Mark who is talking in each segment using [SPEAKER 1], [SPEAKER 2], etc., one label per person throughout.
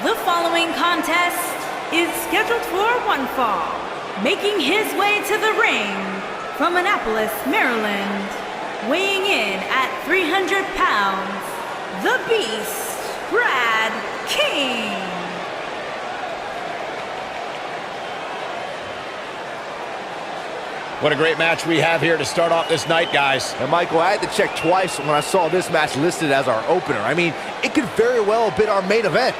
[SPEAKER 1] The following contest is scheduled for one fall. Making his way to the ring from Annapolis, Maryland, weighing in at 300 pounds, the Beast, Brad King.
[SPEAKER 2] What a great match we have here to start off this night, guys.
[SPEAKER 3] And Michael, I had to check twice when I saw this match listed as our opener. I mean, it could very well have been our main event.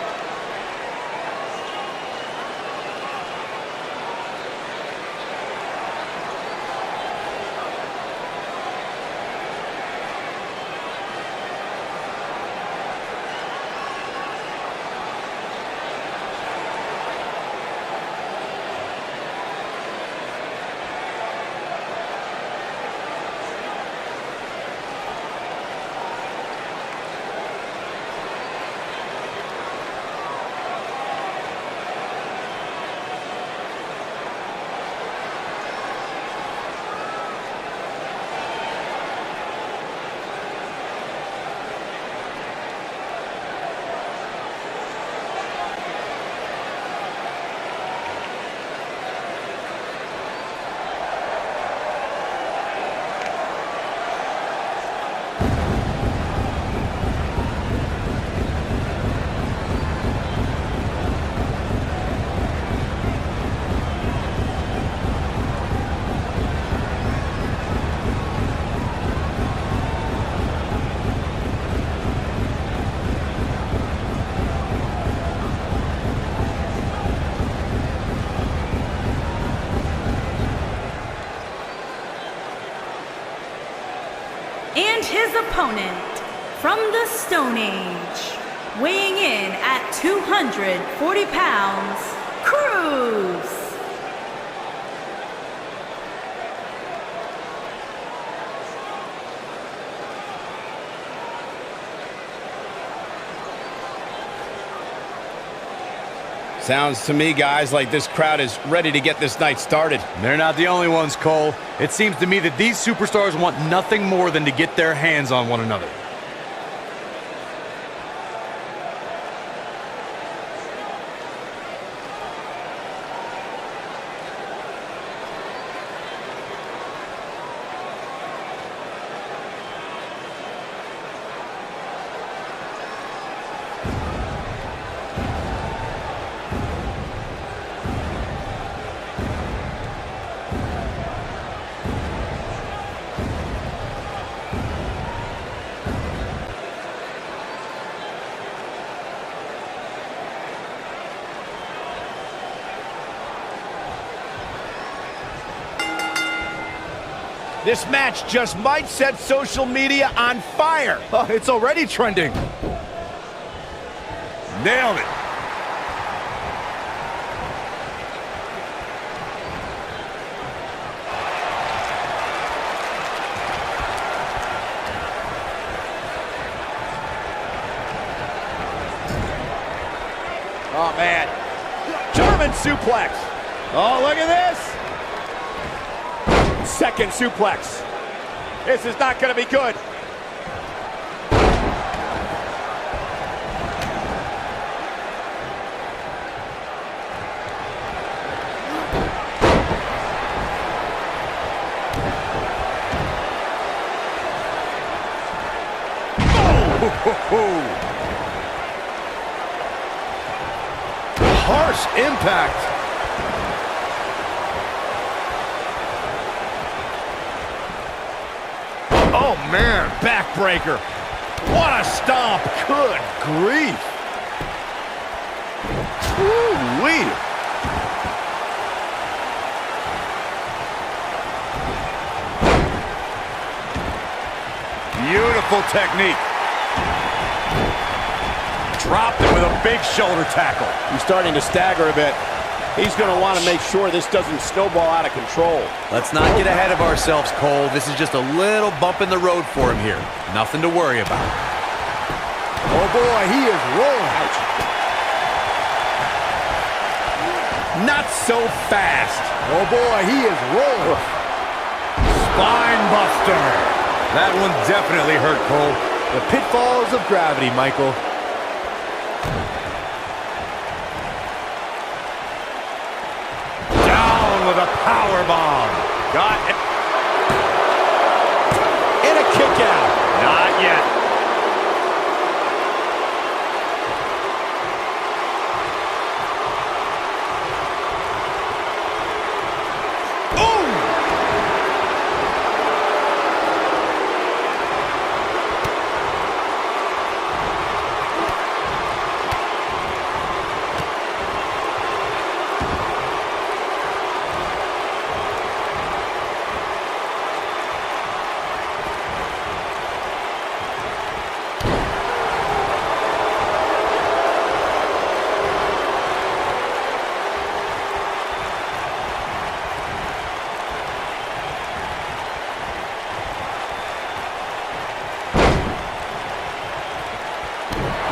[SPEAKER 1] And his opponent from the Stone Age, weighing in at 240 pounds, Cruz.
[SPEAKER 2] Sounds to me, guys, like this crowd is ready to get this night started.
[SPEAKER 4] They're not the only ones, Cole. It seems to me that these superstars want nothing more than to get their hands on one another.
[SPEAKER 2] This match just might set social media on fire.
[SPEAKER 3] Oh, it's already trending.
[SPEAKER 2] Nailed it.
[SPEAKER 3] Oh, man. German suplex. Oh, look at this. Second suplex. This is not going to be good. Oh! Harsh impact. Oh, man, backbreaker. What a stomp. Good grief. Woo-wee. Beautiful technique. Dropped it with a big shoulder tackle.
[SPEAKER 5] He's starting to stagger a bit. He's going to want to make sure this doesn't snowball out of control.
[SPEAKER 4] Let's not get ahead of ourselves, Cole. This is just a little bump in the road for him here. Nothing to worry about.
[SPEAKER 3] Oh, boy, he is rolling. Ouch. Not so fast. Oh, boy, he is rolling. Spine buster.
[SPEAKER 4] That one definitely hurt, Cole.
[SPEAKER 3] The pitfalls of gravity, Michael.
[SPEAKER 4] power bomb.
[SPEAKER 5] Got it. And a kick out.
[SPEAKER 2] Not yet.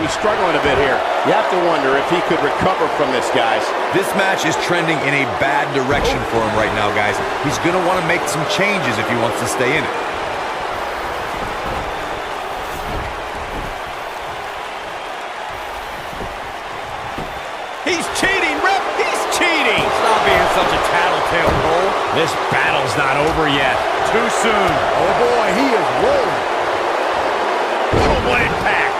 [SPEAKER 5] He's struggling a bit here. You have to wonder if he could recover from this, guys.
[SPEAKER 4] This match is trending in a bad direction for him right now, guys. He's going to want to make some changes if he wants to stay in it.
[SPEAKER 2] He's cheating, ref! He's cheating!
[SPEAKER 4] Stop being such a tattletale, Cole.
[SPEAKER 2] This battle's not over yet.
[SPEAKER 4] Too soon.
[SPEAKER 3] Oh boy, he is rolling.
[SPEAKER 2] Oh, what impact!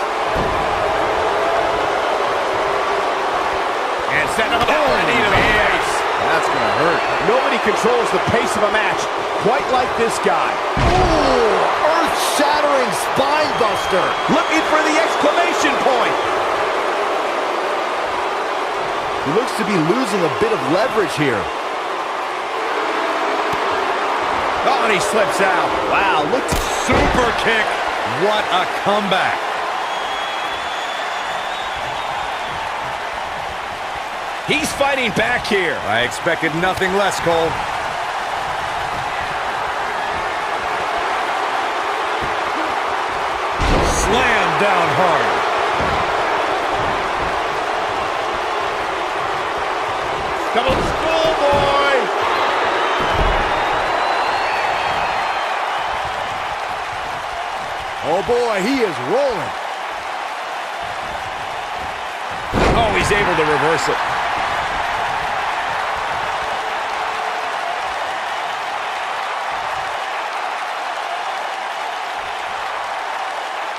[SPEAKER 2] And setting up a knee to the face.
[SPEAKER 3] That's going to hurt.
[SPEAKER 5] Nobody controls the pace of a match quite like this guy.
[SPEAKER 3] Ooh, earth-shattering spine buster.
[SPEAKER 2] Looking for the exclamation point.
[SPEAKER 3] He looks to be losing a bit of leverage here.
[SPEAKER 2] Oh, and he slips out. Wow, look.
[SPEAKER 4] Super kick. What a comeback.
[SPEAKER 2] He's fighting back here.
[SPEAKER 4] I expected nothing less, Cole. Slam down hard.
[SPEAKER 2] Double schoolboy.
[SPEAKER 3] Oh boy, he is rolling.
[SPEAKER 2] Oh, he's able to reverse it.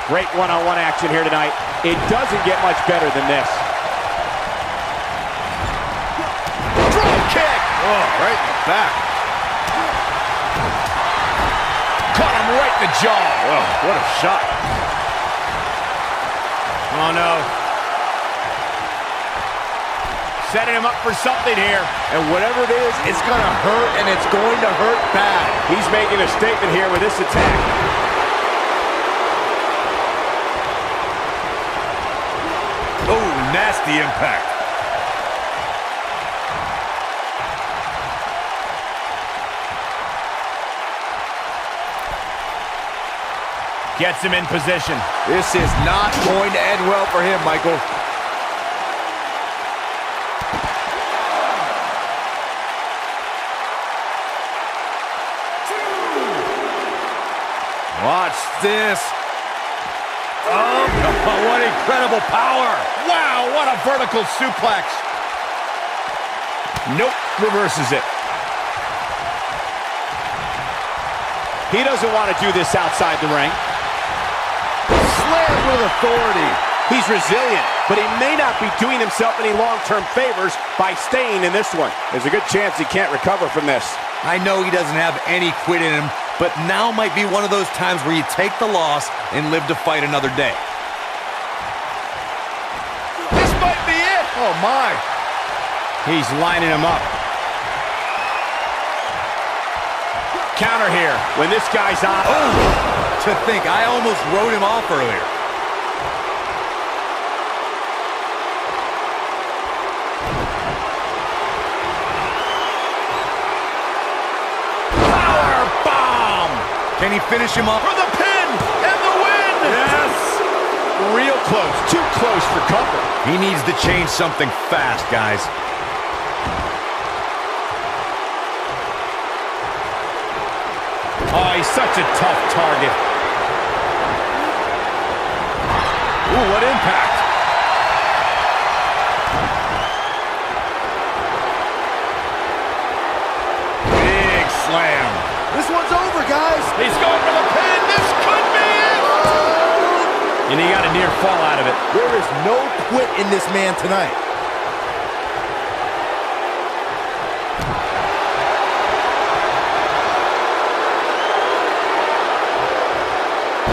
[SPEAKER 5] Great one-on-one action here tonight. It doesn't get much better than this.
[SPEAKER 2] Drop kick.
[SPEAKER 4] Oh, right in the back.
[SPEAKER 2] Caught him right in the jaw.
[SPEAKER 4] Oh, what a shot.
[SPEAKER 2] Oh, no. Setting him up for something here.
[SPEAKER 5] And whatever it is, it's going to hurt, and it's going to hurt bad. He's making a statement here with this attack.
[SPEAKER 4] Oh, nasty impact.
[SPEAKER 2] Gets him in position.
[SPEAKER 3] This is not going to end well for him, Michael.
[SPEAKER 4] Watch this. Oh, what incredible power.
[SPEAKER 2] Wow, what a vertical suplex. Nope, reverses it.
[SPEAKER 5] He doesn't want to do this outside the ring.
[SPEAKER 3] Slam with authority.
[SPEAKER 5] He's resilient, but he may not be doing himself any long-term favors by staying in this one. There's a good chance he can't recover from this.
[SPEAKER 4] I know he doesn't have any quit in him, but now might be one of those times where you take the loss and live to fight another day.
[SPEAKER 2] This might be it.
[SPEAKER 3] Oh, my.
[SPEAKER 5] He's lining him up. Counter here when this guy's on.
[SPEAKER 4] Oh, to think, I almost wrote him off earlier.
[SPEAKER 2] Power bomb.
[SPEAKER 4] Can he finish him up?
[SPEAKER 2] For the pin and the win.
[SPEAKER 5] Yes! Real close. Too close for comfort.
[SPEAKER 4] He needs to change something fast, guys.
[SPEAKER 2] Oh, he's such a tough target. Ooh, what impact.
[SPEAKER 3] There is no quit in this man tonight.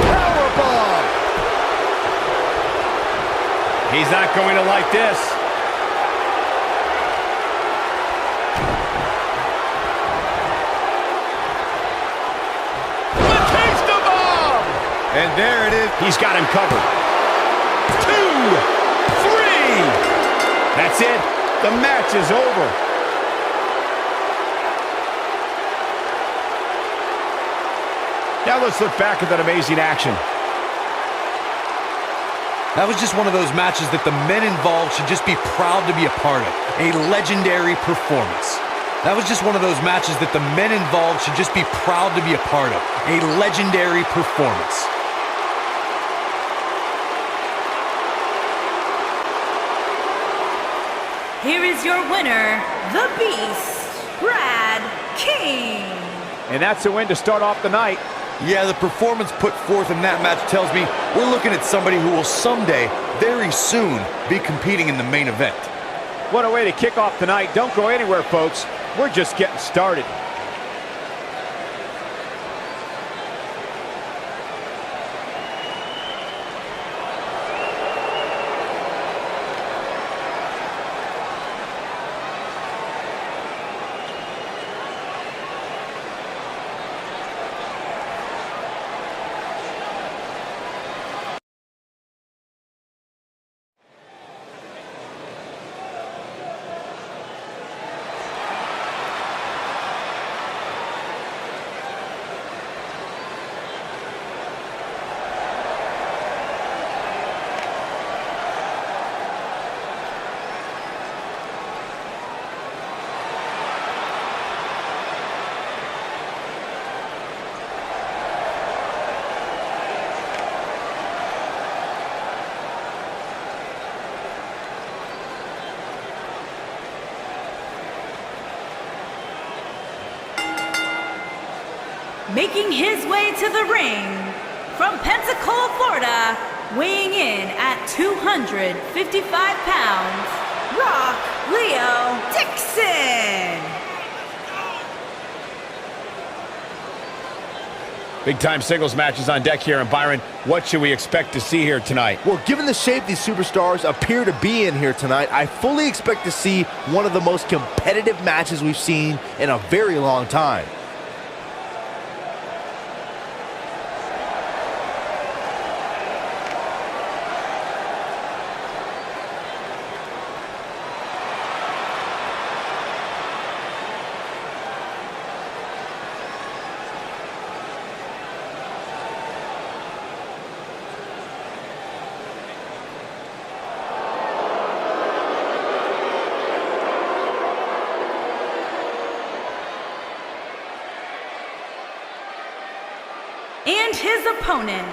[SPEAKER 3] Powerbomb!
[SPEAKER 2] He's not going to like this.
[SPEAKER 5] And there it is. He's got him covered.
[SPEAKER 2] 2, 3. That's it. The match is over. Now let's look back at that amazing action.
[SPEAKER 4] That was just one of those matches that the men involved should just be proud to be a part of. A legendary performance. That was just one of those matches that the men involved should just be proud to be a part of. A legendary performance.
[SPEAKER 1] Here is your winner, the Beast, Brad King.
[SPEAKER 5] And that's a win to start off the night.
[SPEAKER 4] Yeah, the performance put forth in that match tells me we're looking at somebody who will someday, very soon, be competing in the main event.
[SPEAKER 5] What a way to kick off tonight. Don't go anywhere, folks. We're just getting started.
[SPEAKER 1] Making his way to the ring from Pensacola, Florida, weighing in at 255 pounds, Rock Leo Dixon.
[SPEAKER 2] Big-time singles matches on deck here. And Byron, what should we expect to see here tonight?
[SPEAKER 3] Well, given the shape these superstars appear to be in here tonight, I fully expect to see one of the most competitive matches we've seen in a very long time.
[SPEAKER 1] And his opponent,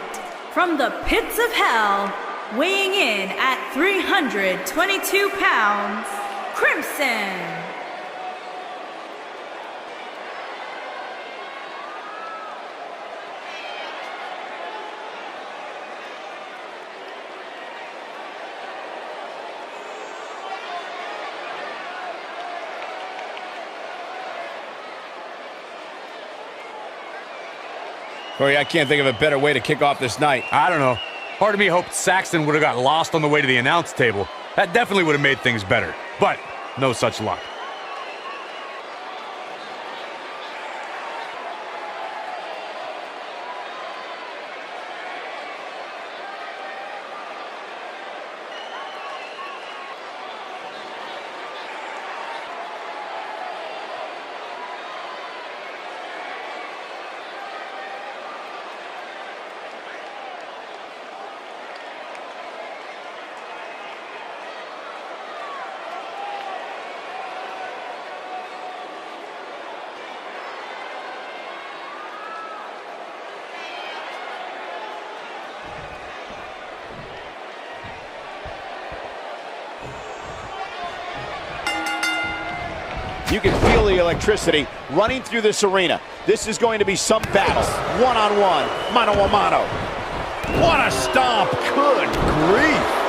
[SPEAKER 1] from the pits of hell, weighing in at 322 pounds, Crimson.
[SPEAKER 2] Corey, I can't think of a better way to kick off this night.
[SPEAKER 4] I don't know. Part of me hoped Saxton would have got lost on the way to the announce table. That definitely would have made things better. But no such luck.
[SPEAKER 5] You can feel the electricity running through this arena. This is going to be some battle. One-on-one, mano-a-mano.
[SPEAKER 2] What a stomp! Good grief!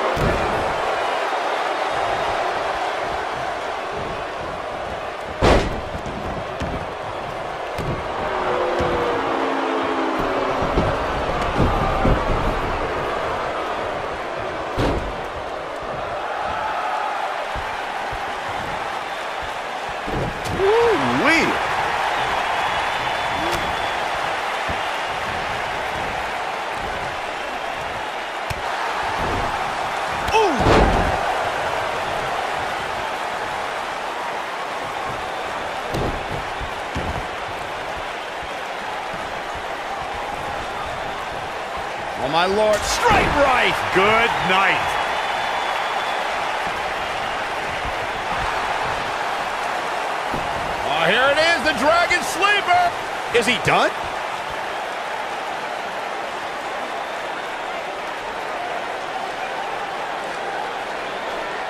[SPEAKER 2] Oh, my Lord. Straight right. Good night. Oh, here it is, the Dragon Sleeper. Is he done?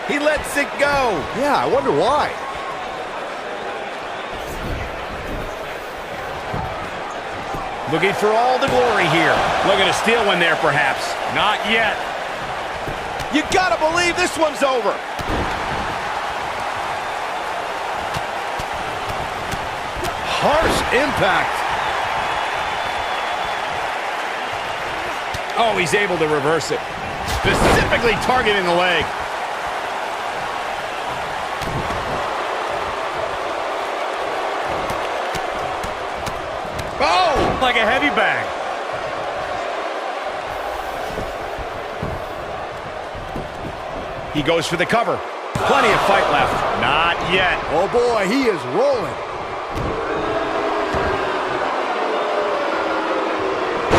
[SPEAKER 2] He lets it go.
[SPEAKER 3] Yeah, I wonder why.
[SPEAKER 2] Looking for all the glory here. Looking to steal one there, perhaps. Not yet. You gotta believe this one's over.
[SPEAKER 3] Harsh impact.
[SPEAKER 2] Oh, he's able to reverse it. Specifically targeting the leg. Oh, like a heavy bag. He goes for the cover. Plenty of fight left. Not yet.
[SPEAKER 3] Oh boy, he is rolling.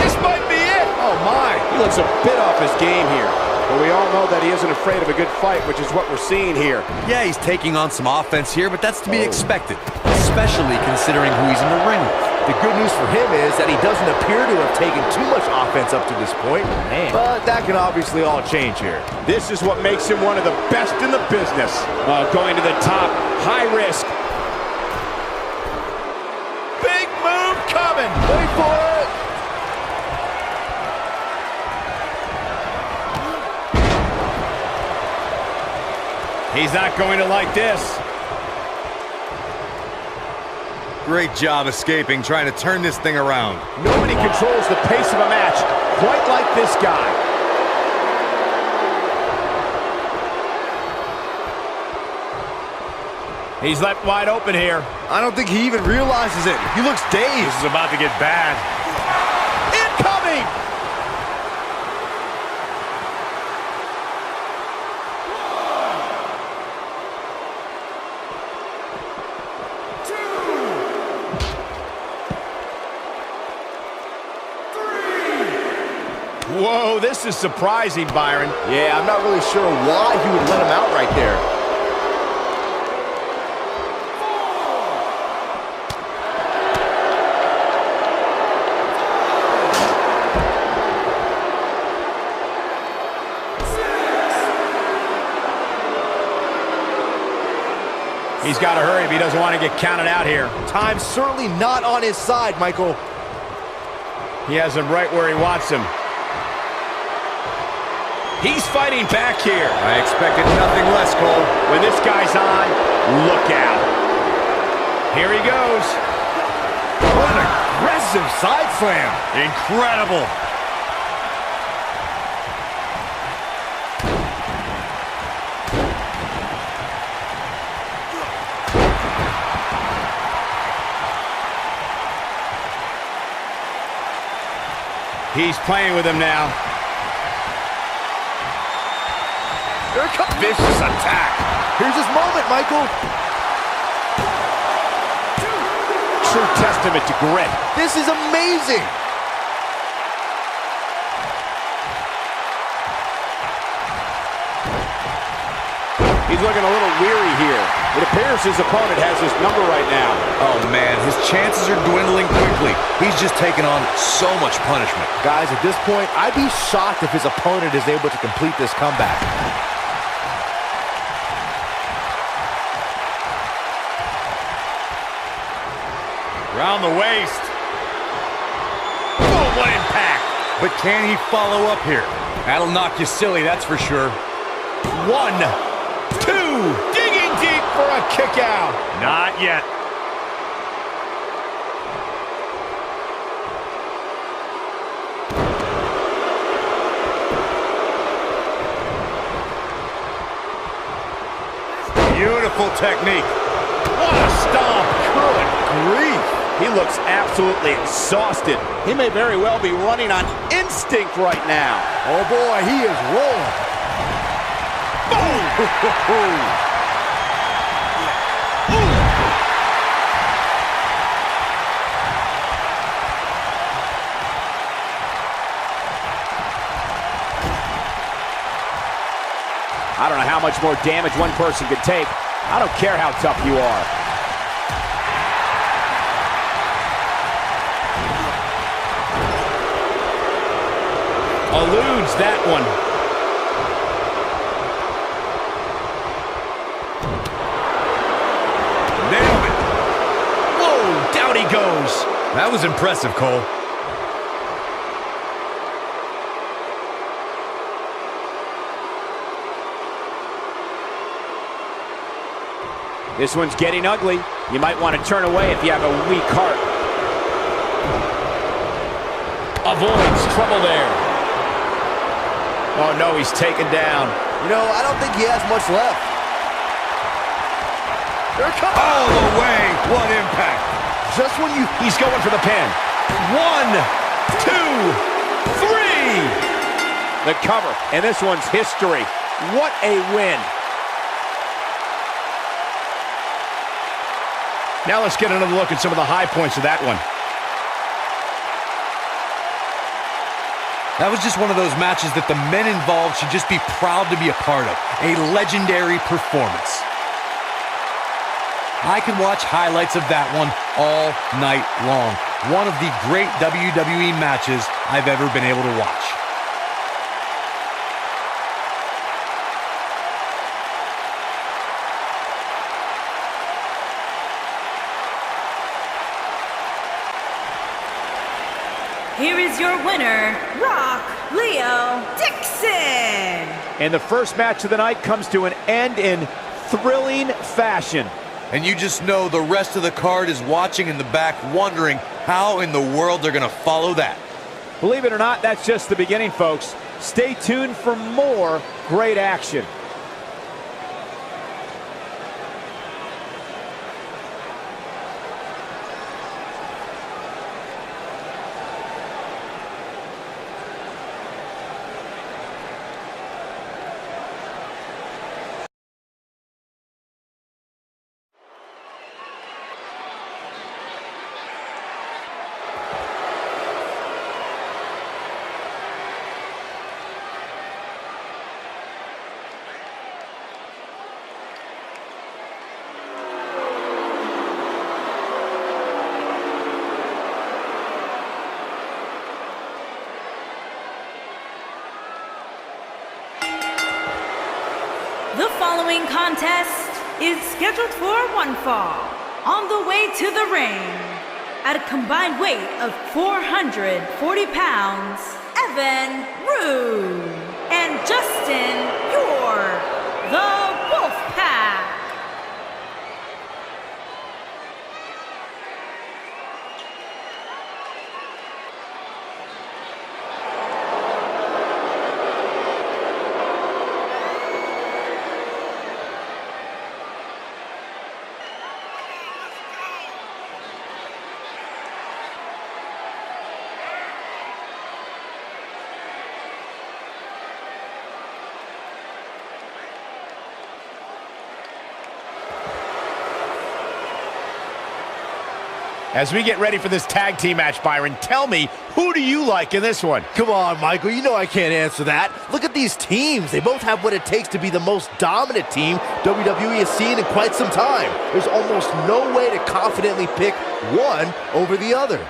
[SPEAKER 2] This might be it.
[SPEAKER 3] Oh my.
[SPEAKER 5] He looks a bit off his game here. But we all know that he isn't afraid of a good fight, which is what we're seeing here.
[SPEAKER 4] Yeah, he's taking on some offense here, but that's to be expected, especially considering who he's in the ring with.
[SPEAKER 3] The good news for him is that he doesn't appear to have taken too much offense up to this point. Man. But that can obviously all change here.
[SPEAKER 5] This is what makes him one of the best in the business. Going to the top, high risk.
[SPEAKER 2] Big move coming.
[SPEAKER 3] Wait for it.
[SPEAKER 2] He's not going to like this.
[SPEAKER 4] Great job escaping, trying to turn this thing around.
[SPEAKER 5] Nobody controls the pace of a match quite like this guy.
[SPEAKER 2] He's left wide open here.
[SPEAKER 3] I don't think he even realizes it. He looks dazed.
[SPEAKER 2] This is about to get bad. Incoming! Whoa, this is surprising, Byron.
[SPEAKER 3] Yeah, I'm not really sure why he would let him out right there.
[SPEAKER 2] He's got to hurry if he doesn't want to get counted out here.
[SPEAKER 3] Time's certainly not on his side, Michael.
[SPEAKER 2] He has him right where he wants him. He's fighting back here.
[SPEAKER 4] I expected nothing less, Cole.
[SPEAKER 2] When this guy's on, look out. Here he goes.
[SPEAKER 3] What an aggressive side slam.
[SPEAKER 2] Incredible. He's playing with him now.
[SPEAKER 3] Here comes vicious attack. Here's his moment, Michael.
[SPEAKER 5] True testament to grit.
[SPEAKER 3] This is amazing.
[SPEAKER 5] He's looking a little weary here. It appears his opponent has his number right now.
[SPEAKER 4] Oh, man, his chances are dwindling quickly. He's just taken on so much punishment.
[SPEAKER 3] Guys, at this point, I'd be shocked if his opponent is able to complete this comeback.
[SPEAKER 2] Around the waist. Oh, what impact.
[SPEAKER 4] But can he follow up here? That'll knock you silly, that's for sure.
[SPEAKER 2] 1, 2, digging deep for a kick out. Not yet. Beautiful technique. What a stomp. Good grief.
[SPEAKER 5] He looks absolutely exhausted. He may very well be running on instinct right now.
[SPEAKER 3] Oh boy, he is rolling. Boom!
[SPEAKER 5] I don't know how much more damage one person could take. I don't care how tough you are.
[SPEAKER 2] Eludes that one. Nailed it. Whoa, down he goes.
[SPEAKER 4] That was impressive, Cole.
[SPEAKER 5] This one's getting ugly. You might want to turn away if you have a weak heart.
[SPEAKER 2] Avoids trouble there. Oh no, he's taken down.
[SPEAKER 3] You know, I don't think he has much left. There it comes.
[SPEAKER 2] All the way. What impact.
[SPEAKER 3] Just when you...
[SPEAKER 2] He's going for the pin. 1, 2, 3.
[SPEAKER 5] The cover, and this one's history. What a win.
[SPEAKER 2] Now let's get another look at some of the high points of that one.
[SPEAKER 4] That was just one of those matches that the men involved should just be proud to be a part of. A legendary performance. I can watch highlights of that one all night long. One of the great WWE matches I've ever been able to watch.
[SPEAKER 1] Here is your winner, Rock Leo Dixon.
[SPEAKER 5] And the first match of the night comes to an end in thrilling fashion.
[SPEAKER 4] And you just know the rest of the card is watching in the back, wondering how in the world they're going to follow that.
[SPEAKER 5] Believe it or not, that's just the beginning, folks. Stay tuned for more great action.
[SPEAKER 1] The following contest is scheduled for one fall. On the way to the ring, at a combined weight of 440 pounds, Evan Rude and Justin York, the Wolfpack.
[SPEAKER 2] As we get ready for this tag team match, Byron, tell me, who do you like in this one?
[SPEAKER 3] Come on, Michael, you know I can't answer that. Look at these teams. They both have what it takes to be the most dominant team WWE has seen in quite some time. There's almost no way to confidently pick one over the other.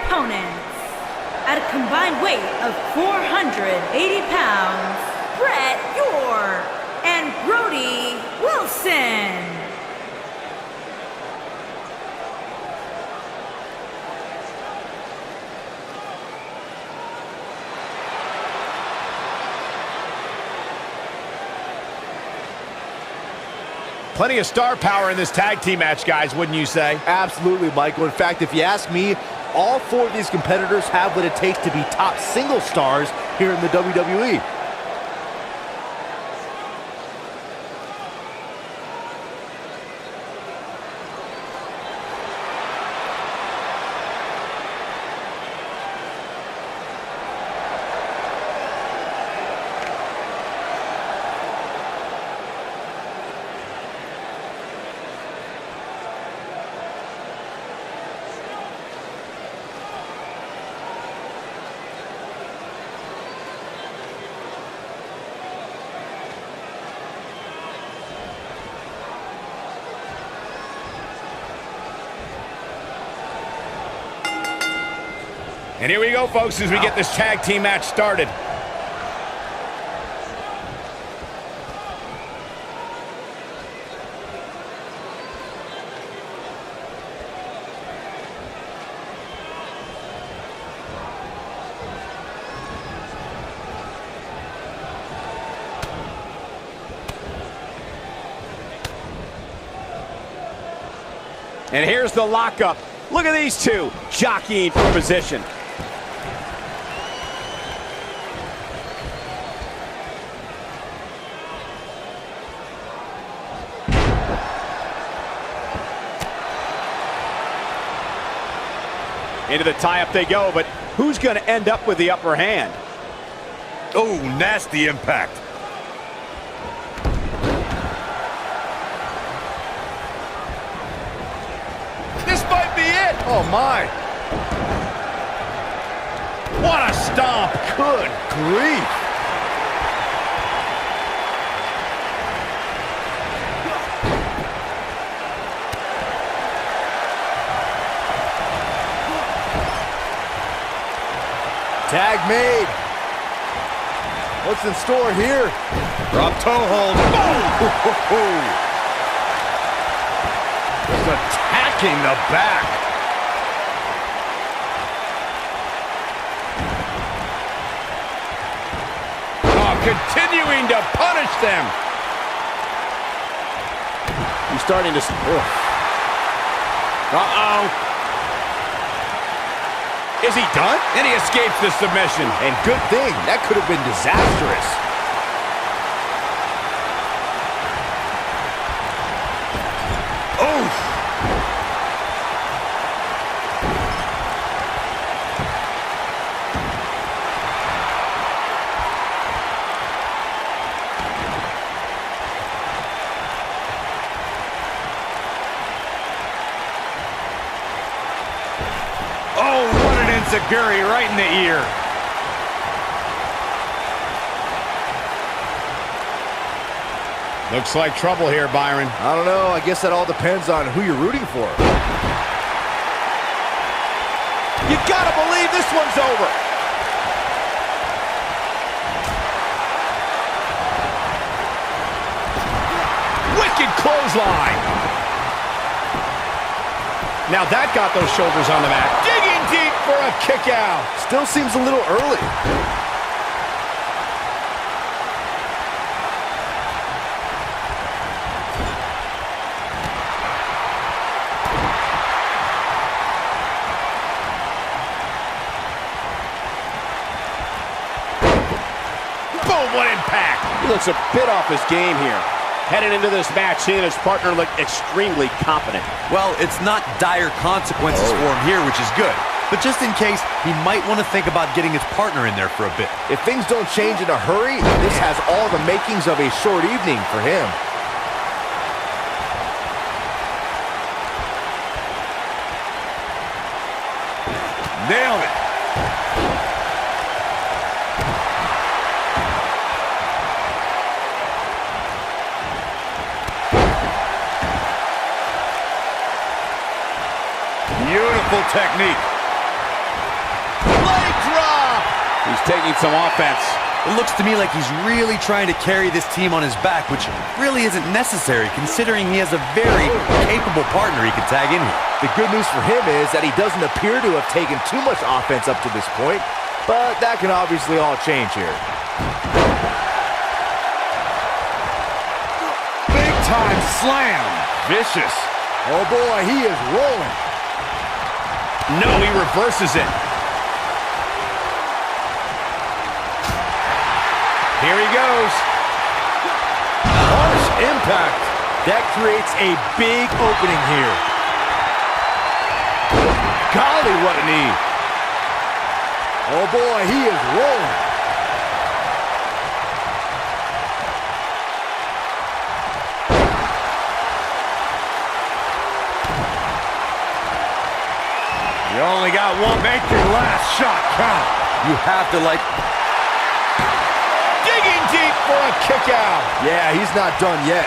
[SPEAKER 1] opponents, at a combined weight of 480 pounds, Bret York and Brody Wilson.
[SPEAKER 2] Plenty of star power in this tag team match, guys, wouldn't you say?
[SPEAKER 3] Absolutely, Michael. In fact, if you ask me, all four of these competitors have what it takes to be top single stars here in the WWE.
[SPEAKER 2] And here we go, folks, as we get this tag team match started.
[SPEAKER 5] And here's the lockup. Look at these two jockeying for position. Into the tie-up they go, but who's going to end up with the upper hand?
[SPEAKER 4] Oh, nasty impact.
[SPEAKER 2] This might be it.
[SPEAKER 3] Oh, my.
[SPEAKER 2] What a stomp.
[SPEAKER 3] Good grief. Tag made. What's in store here?
[SPEAKER 4] Drop toe hold.
[SPEAKER 3] Oh!
[SPEAKER 4] Just attacking the back.
[SPEAKER 2] Oh, continuing to punish them.
[SPEAKER 5] He's starting to... Uh-oh.
[SPEAKER 2] Is he done? And he escapes the submission.
[SPEAKER 3] And good thing. That could have been disastrous.
[SPEAKER 4] Oof. Oh, what an enziguri right in the ear.
[SPEAKER 2] Looks like trouble here, Byron.
[SPEAKER 3] I don't know. I guess that all depends on who you're rooting for.
[SPEAKER 5] You gotta believe this one's over.
[SPEAKER 2] Wicked clothesline. Now that got those shoulders on the mat. Digging deep for a kick out.
[SPEAKER 3] Still seems a little early.
[SPEAKER 2] Boom, what impact.
[SPEAKER 5] He looks a bit off his game here. Headed into this match, he and his partner look extremely confident.
[SPEAKER 4] Well, it's not dire consequences for him here, which is good. But just in case, he might want to think about getting his partner in there for a bit.
[SPEAKER 3] If things don't change in a hurry, this has all the makings of a short evening for him.
[SPEAKER 4] Nailed it. Beautiful technique.
[SPEAKER 5] taking some offense.
[SPEAKER 4] It looks to me like he's really trying to carry this team on his back, which really isn't necessary considering he has a very capable partner he could tag in here.
[SPEAKER 3] The good news for him is that he doesn't appear to have taken too much offense up to this point, but that can obviously all change here.
[SPEAKER 2] Big time slam. Vicious.
[SPEAKER 3] Oh boy, he is rolling.
[SPEAKER 2] No, he reverses it. Here he goes.
[SPEAKER 3] Harsh impact. That creates a big opening here.
[SPEAKER 2] Golly, what a knee.
[SPEAKER 3] Oh boy, he is rolling.
[SPEAKER 2] You only got one. Make your last shot count.
[SPEAKER 4] You have to like...
[SPEAKER 2] Digging deep for a kick out.
[SPEAKER 3] Yeah, he's not done yet.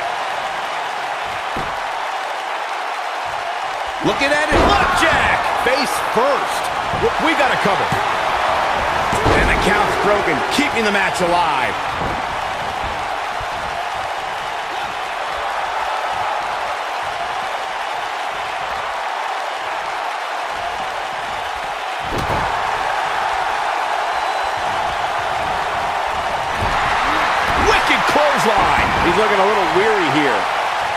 [SPEAKER 2] Looking at it. Blackjack.
[SPEAKER 3] Face first.
[SPEAKER 2] We got a cover. And the count's broken, keeping the match alive. Wicked clothesline.
[SPEAKER 5] He's looking a little weary here.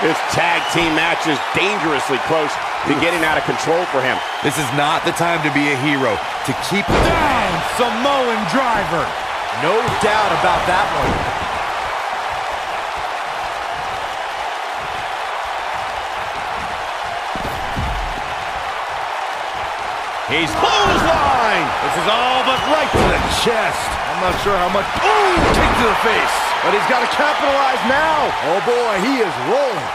[SPEAKER 5] This tag team match is dangerously close to getting out of control for him.
[SPEAKER 4] This is not the time to be a hero. To keep
[SPEAKER 2] Down, Samoan driver.
[SPEAKER 3] No doubt about that one.
[SPEAKER 2] He's clothesline. This is all but right to the chest.
[SPEAKER 3] I'm not sure how much.
[SPEAKER 2] Ooh, kick to the face.
[SPEAKER 3] But he's got to capitalize now. Oh boy, he is rolling.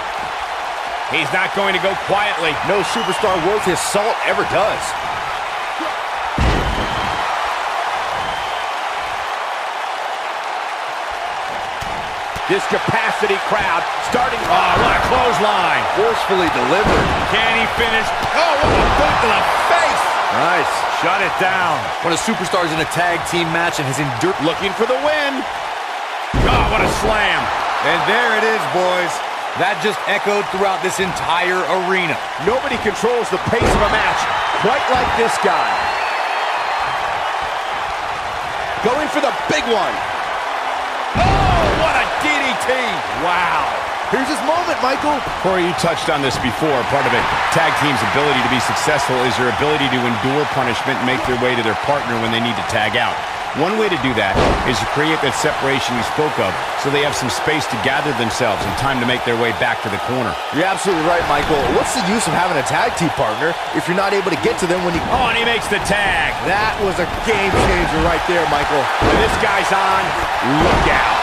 [SPEAKER 2] He's not going to go quietly.
[SPEAKER 3] No superstar worth his salt ever does.
[SPEAKER 5] This capacity crowd starting.
[SPEAKER 2] Oh, what a clothesline.
[SPEAKER 3] Forcefully delivered.
[SPEAKER 2] Can he finish? Oh, what a boot to the face.
[SPEAKER 3] Nice.
[SPEAKER 2] Shut it down.
[SPEAKER 4] When a superstar is in a tag team match and has endured...
[SPEAKER 5] Looking for the win.
[SPEAKER 2] Oh, what a slam.
[SPEAKER 4] And there it is, boys. That just echoed throughout this entire arena.
[SPEAKER 5] Nobody controls the pace of a match quite like this guy. Going for the big one.
[SPEAKER 2] Oh, what a DDT. Wow.
[SPEAKER 3] Here's his moment, Michael.
[SPEAKER 2] Corey, you touched on this before. Part of a tag team's ability to be successful is their ability to endure punishment and make their way to their partner when they need to tag out. One way to do that is to create that separation you spoke of so they have some space to gather themselves and time to make their way back to the corner.
[SPEAKER 3] You're absolutely right, Michael. What's the use of having a tag team partner if you're not able to get to them when you...
[SPEAKER 2] Oh, and he makes the tag.
[SPEAKER 3] That was a game changer right there, Michael.
[SPEAKER 5] When this guy's on, look out.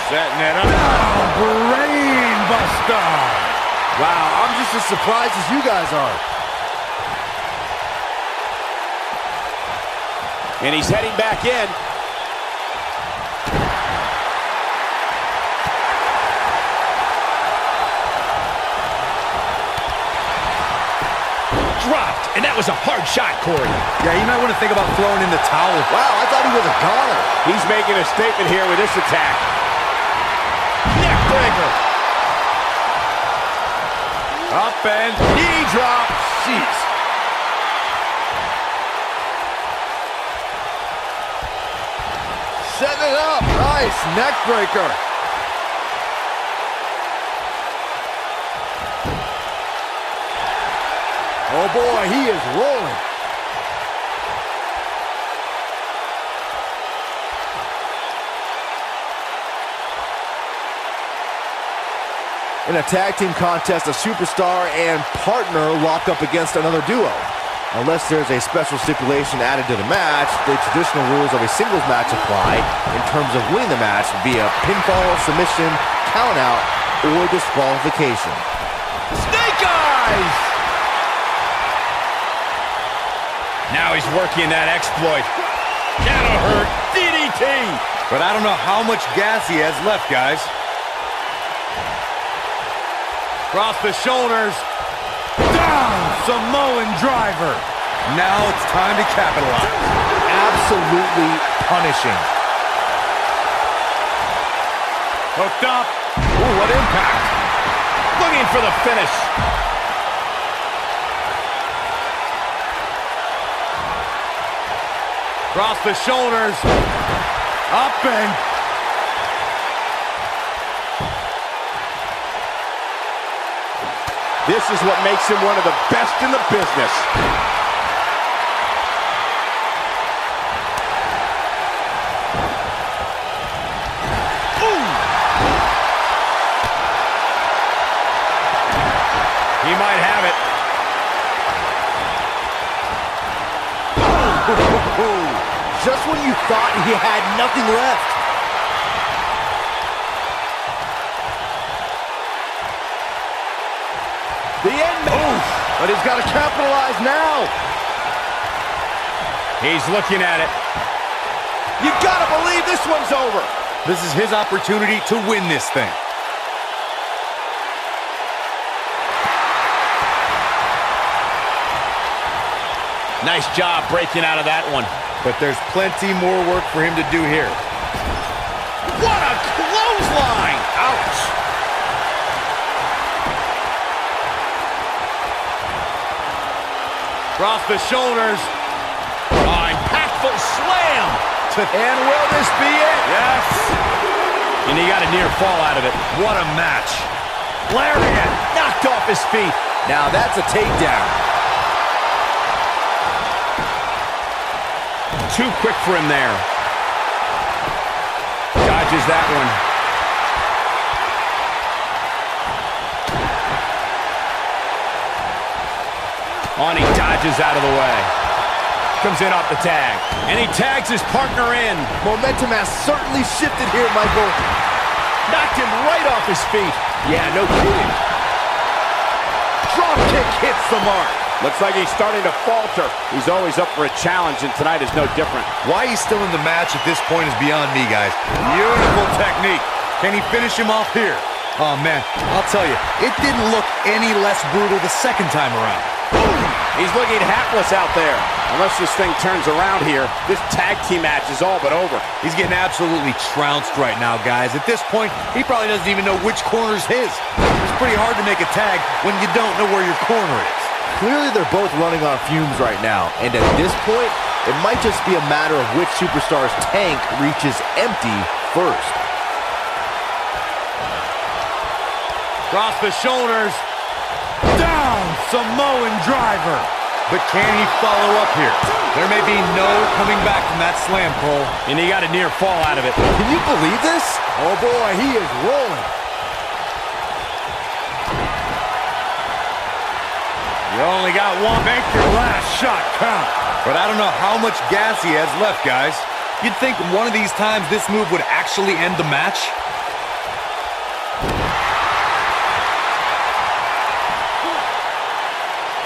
[SPEAKER 2] Setting it up. Oh, brain buster.
[SPEAKER 3] Wow, I'm just as surprised as you guys are.
[SPEAKER 5] And he's heading back in.
[SPEAKER 2] Dropped, and that was a hard shot, Corey.
[SPEAKER 4] Yeah, you might want to think about throwing in the towel.
[SPEAKER 3] Wow, I thought he was a goner.
[SPEAKER 5] He's making a statement here with this attack.
[SPEAKER 2] Neckbreaker. Up and knee drop. Jeez.
[SPEAKER 3] Setting it up. Nice neck breaker. Oh boy, he is rolling. In a tag team contest, a superstar and partner lock up against another duo. Unless there's a special stipulation added to the match, the traditional rules of a singles match apply in terms of winning the match via pinfall, submission, countout, or disqualification.
[SPEAKER 2] Snake eyes! Now he's working that exploit. That'll hurt. DDT!
[SPEAKER 4] But I don't know how much gas he has left, guys. Across the shoulders. Down, Samoan driver. Now it's time to capitalize.
[SPEAKER 3] Absolutely punishing.
[SPEAKER 4] Hooked up. Ooh, what impact.
[SPEAKER 2] Looking for the finish.
[SPEAKER 4] Across the shoulders. Up and...
[SPEAKER 5] This is what makes him one of the best in the business.
[SPEAKER 2] He might have it.
[SPEAKER 3] Just when you thought he had nothing left. The end. But he's got to capitalize now.
[SPEAKER 2] He's looking at it.
[SPEAKER 5] You gotta believe this one's over.
[SPEAKER 4] This is his opportunity to win this thing.
[SPEAKER 2] Nice job breaking out of that one.
[SPEAKER 4] But there's plenty more work for him to do here.
[SPEAKER 2] What a clothesline! Ouch!
[SPEAKER 4] Across the shoulders.
[SPEAKER 2] Oh, impactful slam!
[SPEAKER 3] And will this be it?
[SPEAKER 2] Yes! And he got a near fall out of it.
[SPEAKER 4] What a match.
[SPEAKER 2] Lariat! Knocked off his feet.
[SPEAKER 3] Now that's a takedown.
[SPEAKER 2] Too quick for him there. Dodges that one. On, he dodges out of the way. Comes in off the tag. And he tags his partner in.
[SPEAKER 3] Momentum has certainly shifted here, Michael.
[SPEAKER 2] Knocked him right off his feet.
[SPEAKER 3] Yeah, no kidding. Drop kick hits the mark.
[SPEAKER 5] Looks like he's starting to falter. He's always up for a challenge, and tonight is no different.
[SPEAKER 4] Why he's still in the match at this point is beyond me, guys. Beautiful technique. Can he finish him off here? Oh, man, I'll tell you, it didn't look any less brutal the second time around.
[SPEAKER 5] He's looking hapless out there. Unless this thing turns around here, this tag team match is all but over.
[SPEAKER 4] He's getting absolutely trounced right now, guys. At this point, he probably doesn't even know which corner's his. It's pretty hard to make a tag when you don't know where your corner is.
[SPEAKER 3] Clearly they're both running on fumes right now, and at this point, it might just be a matter of which superstar's tank reaches empty first.
[SPEAKER 4] Across the shoulders. Down, Samoan driver. But can he follow up here? There may be no coming back from that slam, Cole.
[SPEAKER 2] And he got a near fall out of it.
[SPEAKER 3] Can you believe this? Oh boy, he is rolling.
[SPEAKER 4] You only got one. Make your last shot count. But I don't know how much gas he has left, guys. You'd think one of these times this move would actually end the match.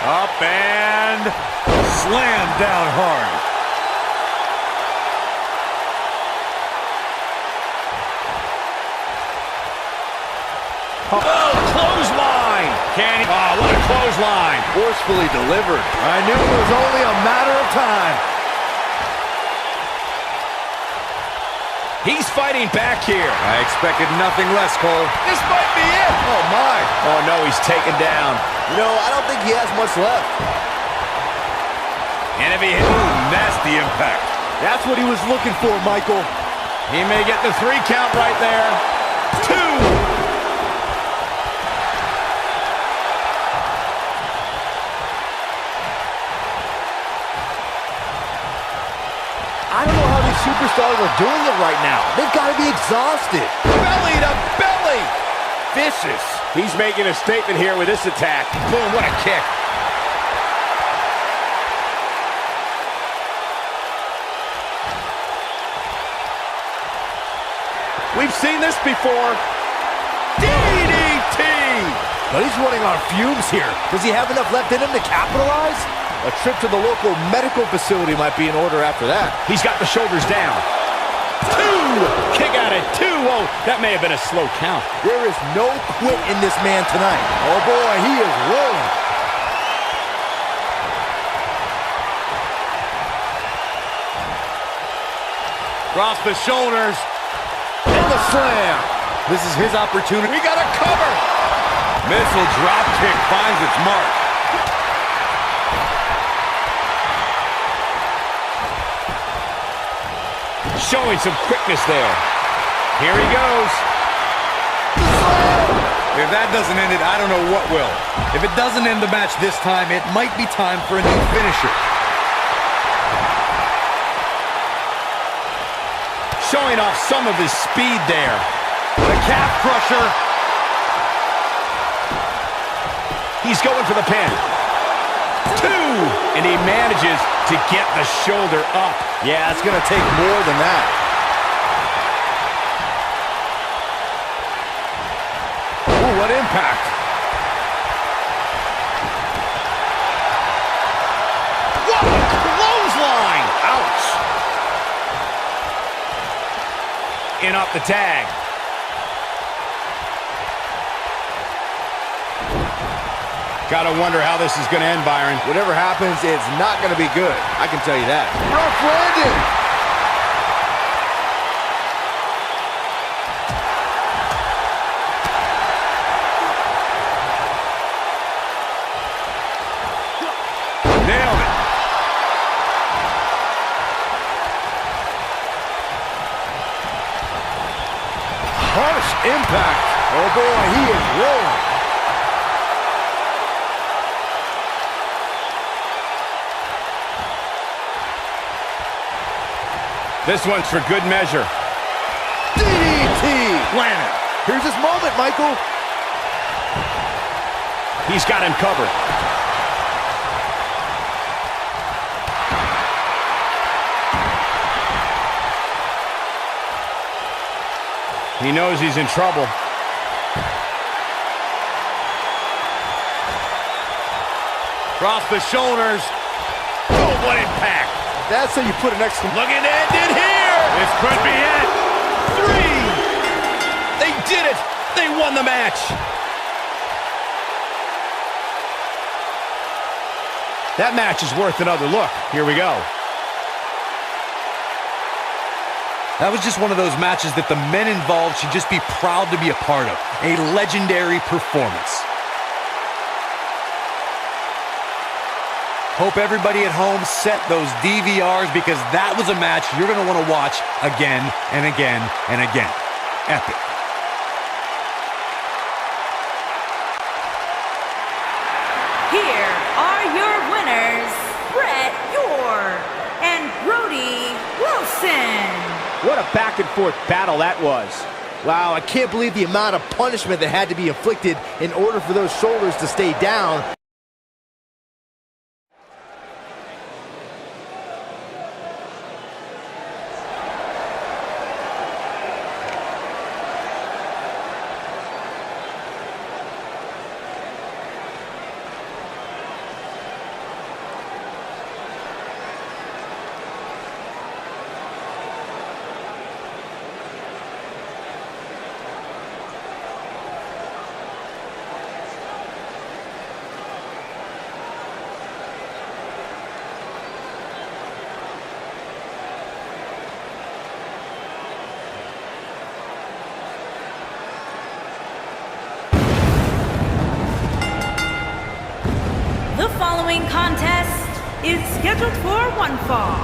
[SPEAKER 4] Up and slam down hard.
[SPEAKER 2] Oh, clothesline! Can he? Oh, what a clothesline!
[SPEAKER 3] Forcefully delivered. I knew it was only a matter of time.
[SPEAKER 2] He's fighting back here.
[SPEAKER 4] I expected nothing less, Cole.
[SPEAKER 2] This might be it.
[SPEAKER 3] Oh my.
[SPEAKER 2] Oh no, he's taken down.
[SPEAKER 3] You know, I don't think he has much left.
[SPEAKER 2] And if he hit,
[SPEAKER 4] Nasty impact.
[SPEAKER 3] That's what he was looking for, Michael.
[SPEAKER 2] he may get the 3 count right there. 2.
[SPEAKER 3] I don't know how these superstars are doing it right now. They've got to be exhausted.
[SPEAKER 2] Belly to belly.
[SPEAKER 3] Vicious.
[SPEAKER 5] He's making a statement here with this attack.
[SPEAKER 2] Boom, what a kick.
[SPEAKER 5] We've seen this before. DDT!
[SPEAKER 3] But he's running on fumes here. Does he have enough left in him to capitalize? A trip to the local medical facility might be in order after that.
[SPEAKER 2] He's got the shoulders down. Kick out at 2. Whoa, that may have been a slow count.
[SPEAKER 3] There is no quit in this man tonight. Oh boy, he is rolling.
[SPEAKER 4] Across the shoulders.
[SPEAKER 3] And the slam.
[SPEAKER 4] This is his opportunity.
[SPEAKER 2] We got a cover.
[SPEAKER 4] Missile drop kick finds its mark.
[SPEAKER 2] Showing some quickness there. Here he goes.
[SPEAKER 4] If that doesn't end it, I don't know what will. If it doesn't end the match this time, it might be time for a new finisher.
[SPEAKER 2] Showing off some of his speed there.
[SPEAKER 4] The calf crusher.
[SPEAKER 2] He's going for the pin. 2, and he manages to get the shoulder up.
[SPEAKER 3] Yeah, it's going to take more than that.
[SPEAKER 2] Ooh, what impact. What a clothesline. Ouch. In off the tag. Gotta wonder how this is gonna end, Byron.
[SPEAKER 3] Whatever happens, it's not going to be good. I can tell you that. Rough landing.
[SPEAKER 2] Nailed it.
[SPEAKER 3] Harsh impact. Oh boy, he is rolling.
[SPEAKER 2] This one's for good measure.
[SPEAKER 3] DDT. Planet. Here's his moment, Michael.
[SPEAKER 2] He's got him covered. He knows he's in trouble.
[SPEAKER 4] Across the shoulders.
[SPEAKER 2] Oh, what impact.
[SPEAKER 3] That's how you put an exclamation.
[SPEAKER 2] Looking to end it here.
[SPEAKER 4] This could be it.
[SPEAKER 2] 3. They did it. They won the match. That match is worth another look. Here we go.
[SPEAKER 4] That was just one of those matches that the men involved should just be proud to be a part of. A legendary performance. Hope everybody at home set those DVRs because that was a match you're going to want to watch again and again and again. Epic.
[SPEAKER 1] Here are your winners, Brett Yore and Brody Wilson.
[SPEAKER 5] What a back-and-forth battle that was.
[SPEAKER 3] Wow, I can't believe the amount of punishment that had to be inflicted in order for those shoulders to stay down.
[SPEAKER 1] The following contest is scheduled for one fall.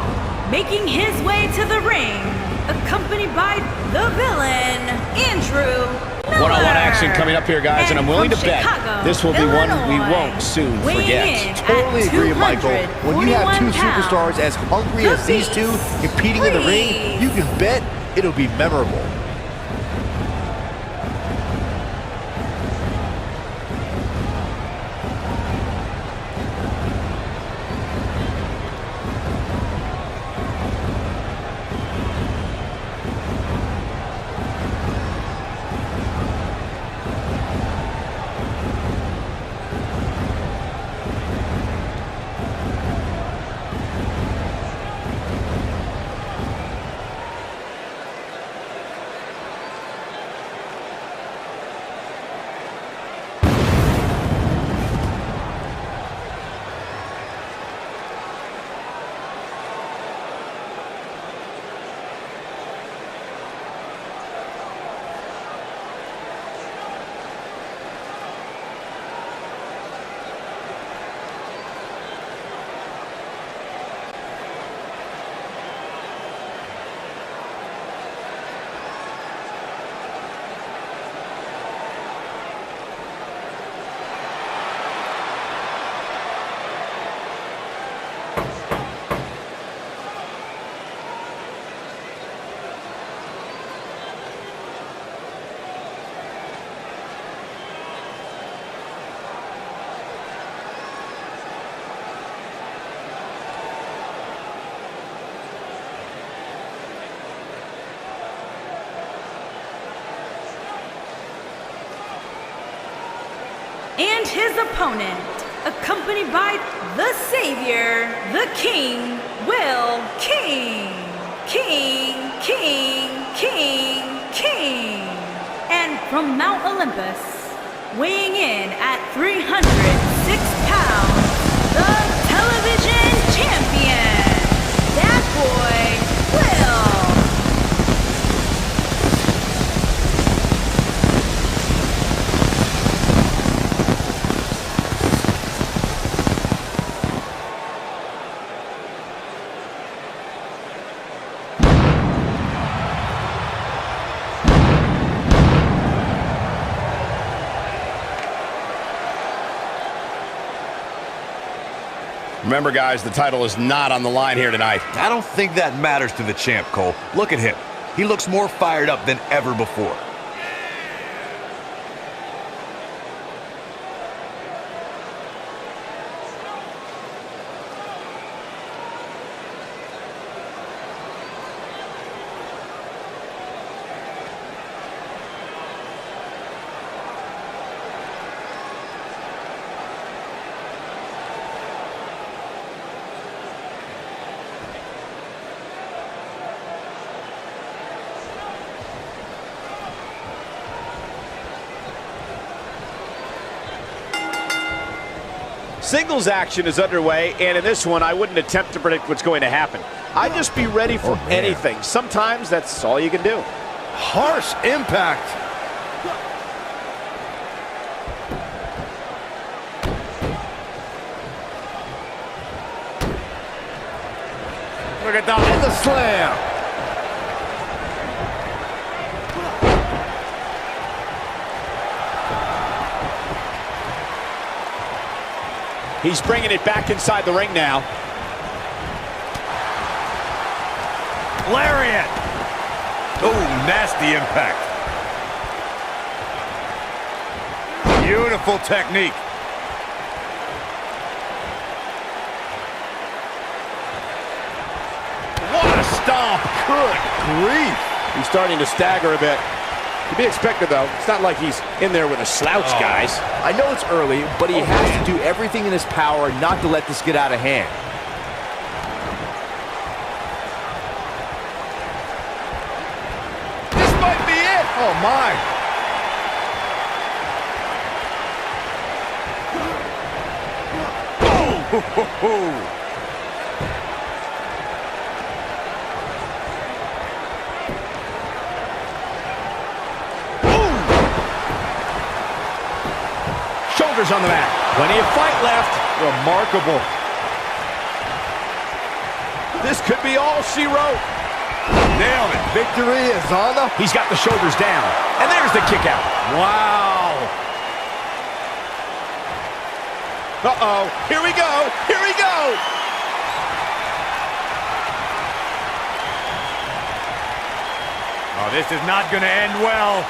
[SPEAKER 1] Making his way to the ring, accompanied by the villain, Andrew Miller.
[SPEAKER 2] One-on-one action coming up here, guys, and I'm willing to bet this will be one we won't soon forget.
[SPEAKER 3] Totally agree, Michael. When you have two superstars as hungry as these two competing in the ring, you can bet it'll be memorable.
[SPEAKER 1] And his opponent, accompanied by the Savior, the King, Will King. And from Mount Olympus, weighing in at 306 pounds, the television champion, that boy, Will.
[SPEAKER 2] Remember, guys, the title is not on the line here tonight.
[SPEAKER 4] I don't think that matters to the champ, Cole. Look at him. He looks more fired up than ever before.
[SPEAKER 5] Singles action is underway, and in this one, I wouldn't attempt to predict what's going to happen. I'd just be ready for anything. Sometimes that's all you can do.
[SPEAKER 3] Harsh impact.
[SPEAKER 5] Look at that.
[SPEAKER 3] And the slam.
[SPEAKER 5] He's bringing it back inside the ring now.
[SPEAKER 4] Lariat! Oh, nasty impact. Beautiful technique.
[SPEAKER 3] What a stomp. Good grief.
[SPEAKER 5] He's starting to stagger a bit. To be expected, though. It's not like he's in there with a slouch, guys.
[SPEAKER 3] I know it's early, but he has to do everything in his power not to let this get out of hand. This might be it. Oh, my.
[SPEAKER 4] Oh!
[SPEAKER 5] Shoulders on the mat. Plenty of fight left.
[SPEAKER 3] Remarkable.
[SPEAKER 5] This could be all she wrote.
[SPEAKER 3] Nailed it. Victory is on the...
[SPEAKER 5] He's got the shoulders down. And there's the kick out.
[SPEAKER 3] Wow.
[SPEAKER 5] Uh-oh. Here we go. Here we go.
[SPEAKER 4] Oh, this is not going to end well.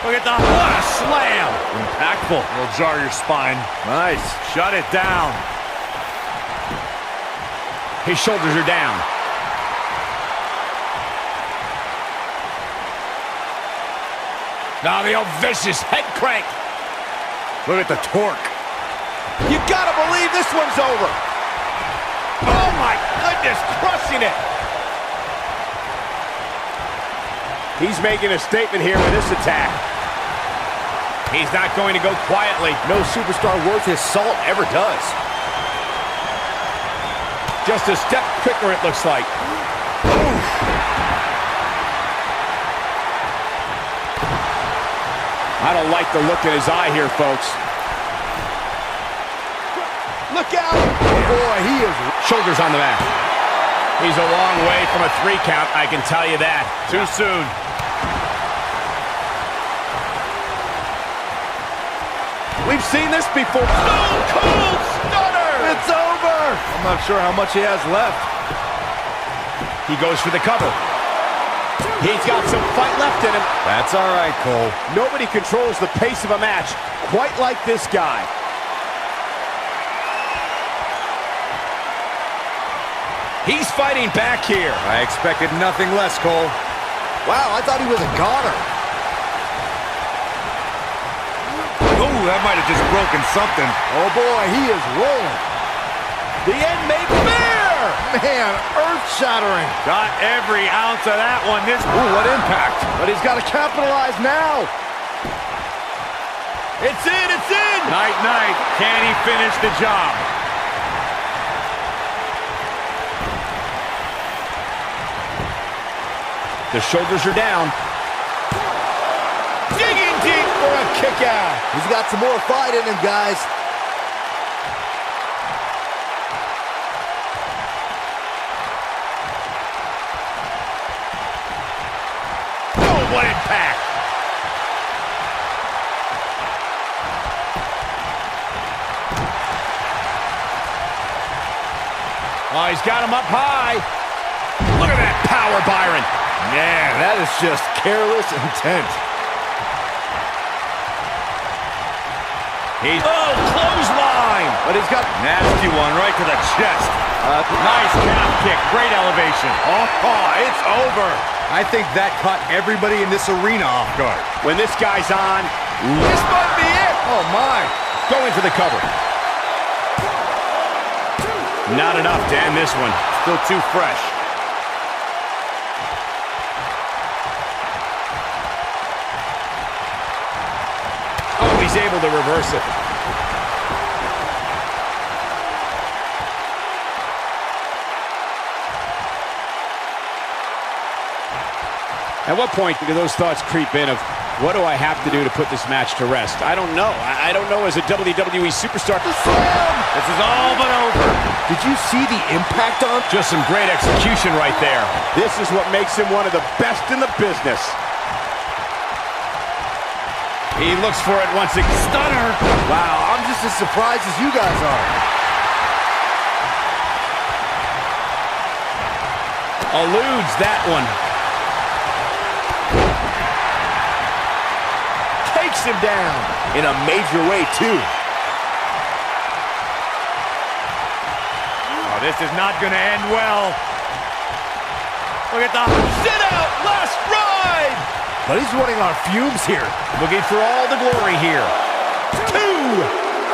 [SPEAKER 4] Look at what a slam. Impactful. It'll jar your spine.
[SPEAKER 3] Nice.
[SPEAKER 4] Shut it down.
[SPEAKER 2] His shoulders are down.
[SPEAKER 5] Now the old vicious head crank.
[SPEAKER 4] Look at the torque.
[SPEAKER 5] You gotta believe this one's over. Oh my goodness, crushing it. He's making a statement here with this attack.
[SPEAKER 2] He's not going to go quietly.
[SPEAKER 3] No superstar worth his salt ever does.
[SPEAKER 2] Just a step quicker, it looks like.
[SPEAKER 3] Oof.
[SPEAKER 2] I don't like the look in his eye here, folks.
[SPEAKER 5] Look out!
[SPEAKER 3] Boy, he is...
[SPEAKER 2] Shoulders on the mat. He's a long way from a 3 count, I can tell you that.
[SPEAKER 4] Too soon.
[SPEAKER 5] We've seen this before. Stone Cold Stunner!
[SPEAKER 3] It's over! I'm not sure how much he has left.
[SPEAKER 2] He goes for the cover.
[SPEAKER 5] He's got some fight left in him.
[SPEAKER 4] That's all right, Cole.
[SPEAKER 5] Nobody controls the pace of a match quite like this guy.
[SPEAKER 2] He's fighting back here.
[SPEAKER 4] I expected nothing less, Cole.
[SPEAKER 3] Wow, I thought he was a goner.
[SPEAKER 4] Oh, that might have just broken something.
[SPEAKER 3] Oh boy, he is rolling. The end may fear! Man, earth-shattering.
[SPEAKER 5] Got every ounce of that one.
[SPEAKER 3] Ooh, what impact. But he's got to capitalize now. It's in, it's in!
[SPEAKER 5] Night, night. Can he finish the job?
[SPEAKER 2] The shoulders are down.
[SPEAKER 3] Digging deep for a kick out. He's got some more fight in him, guys.
[SPEAKER 5] Oh, what impact!
[SPEAKER 2] Oh, he's got him up high. Look at that power, Byron.
[SPEAKER 3] Man, that is just careless intent.
[SPEAKER 2] He's clothesline.
[SPEAKER 3] But he's got
[SPEAKER 5] Nasty one right to the chest. Nice calf kick. Great elevation.
[SPEAKER 3] oh, it's over.
[SPEAKER 4] I think that caught everybody in this arena off guard.
[SPEAKER 5] When this guy's on,
[SPEAKER 3] This might be it.
[SPEAKER 2] Oh, my. Going for the cover. Not enough to end this one.
[SPEAKER 5] still too fresh.
[SPEAKER 2] Oh, he's able to reverse it. At what point do those thoughts creep in of, what do I have to do to put this match to rest? I don't know. I don't know as a WWE superstar.
[SPEAKER 3] The slam!
[SPEAKER 5] This is all but over.
[SPEAKER 3] Did you see the impact on?
[SPEAKER 2] Just some great execution right there.
[SPEAKER 5] This is what makes him one of the best in the business.
[SPEAKER 2] He looks for it once again. Stunner!
[SPEAKER 3] Wow, I'm just as surprised as you guys are.
[SPEAKER 2] Eludes that one.
[SPEAKER 3] Takes him down in a major way, too.
[SPEAKER 5] Oh, this is not going to end well. Look at the sit out, last ride.
[SPEAKER 3] But he's running on fumes here.
[SPEAKER 2] Looking for all the glory here. Two!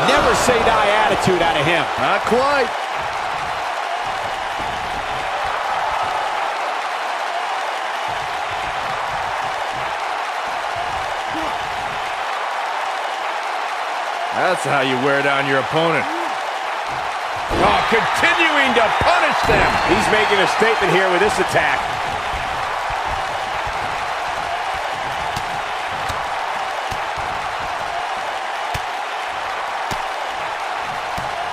[SPEAKER 2] Never say die attitude out of him.
[SPEAKER 3] Not quite. That's how you wear down your opponent.
[SPEAKER 5] Oh, continuing to punish them. He's making a statement here with this attack.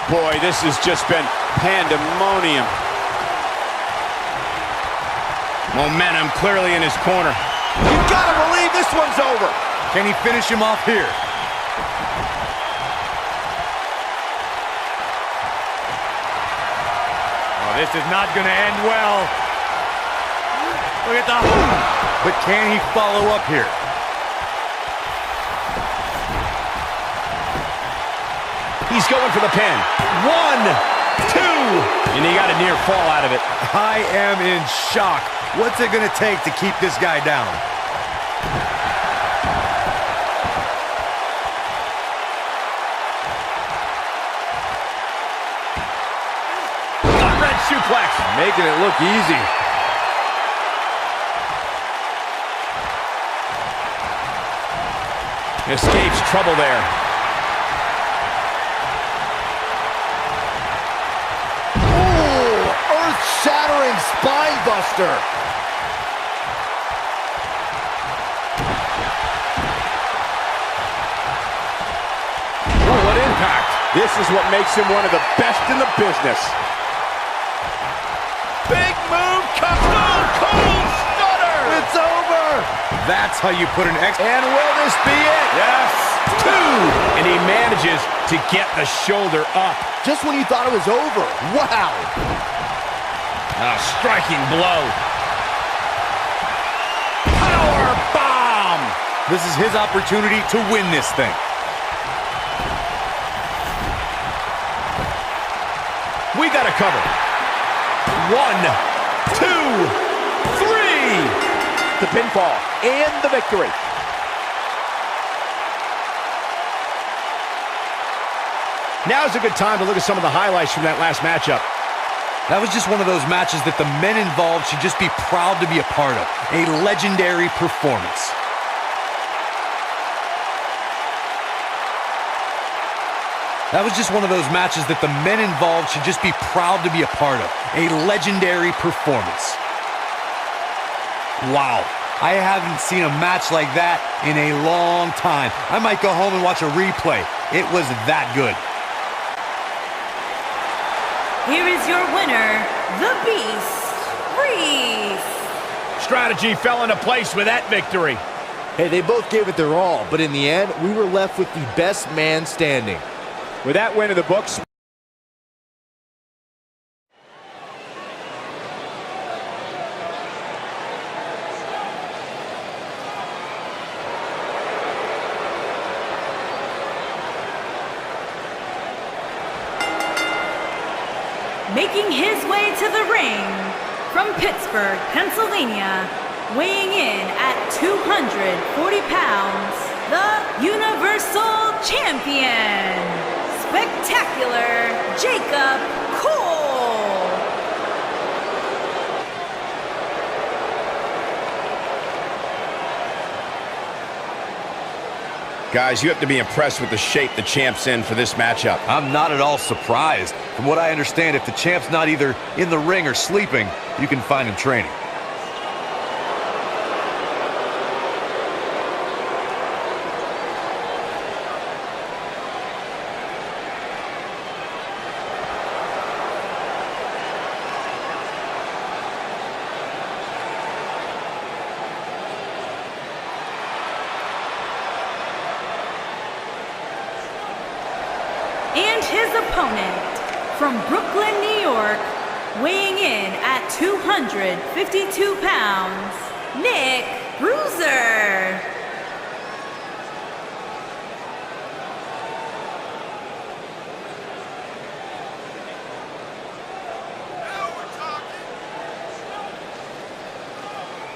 [SPEAKER 2] Boy, this has just been pandemonium. Momentum clearly in his corner.
[SPEAKER 3] You gotta believe this one's over.
[SPEAKER 4] Can he finish him off here?
[SPEAKER 5] Oh, this is not going to end well. Look at the...
[SPEAKER 4] But can he follow up here?
[SPEAKER 2] He's going for the pin. 1, 2, and he got a near fall out of it.
[SPEAKER 4] I am in shock. What's it going to take to keep this guy down?
[SPEAKER 2] Red suplex.
[SPEAKER 3] Making it look easy.
[SPEAKER 2] Escapes trouble there.
[SPEAKER 3] Ooh, earth-shattering spine buster.
[SPEAKER 5] Oh, what impact. This is what makes him one of the best in the business. Big move, Stone Cold Stunner!
[SPEAKER 3] It's over.
[SPEAKER 4] That's how you put an X.
[SPEAKER 3] And will this be it?
[SPEAKER 5] Yes!
[SPEAKER 2] 2, and he manages to get the shoulder up.
[SPEAKER 3] Just when you thought it was over. Wow.
[SPEAKER 2] A striking blow. Power bomb.
[SPEAKER 4] This is his opportunity to win this thing.
[SPEAKER 2] We got a cover. 1, 2, 3.
[SPEAKER 5] The pinfall and the victory.
[SPEAKER 2] Now's a good time to look at some of the highlights from that last matchup.
[SPEAKER 4] That was just one of those matches that the men involved should just be proud to be a part of. A legendary performance. That was just one of those matches that the men involved should just be proud to be a part of. A legendary performance. Wow. I haven't seen a match like that in a long time. I might go home and watch a replay. It was that good.
[SPEAKER 1] Here is your winner, the Beast, Reese.
[SPEAKER 2] Strategy fell into place with that victory.
[SPEAKER 3] Hey, they both gave it their all, but in the end, we were left with the best man standing.
[SPEAKER 5] With that win in the books,
[SPEAKER 1] Making his way to the ring from Pittsburgh, Pennsylvania, weighing in at 240 pounds, the Universal Champion, Spectacular Jacob Cole.
[SPEAKER 2] Guys, you have to be impressed with the shape the champ's in for this matchup.
[SPEAKER 4] I'm not at all surprised. From what I understand, if the champ's not either in the ring or sleeping, you can find him training.
[SPEAKER 1] And his opponent from Brooklyn, New York, weighing in at 252 pounds, Nick Bruiser.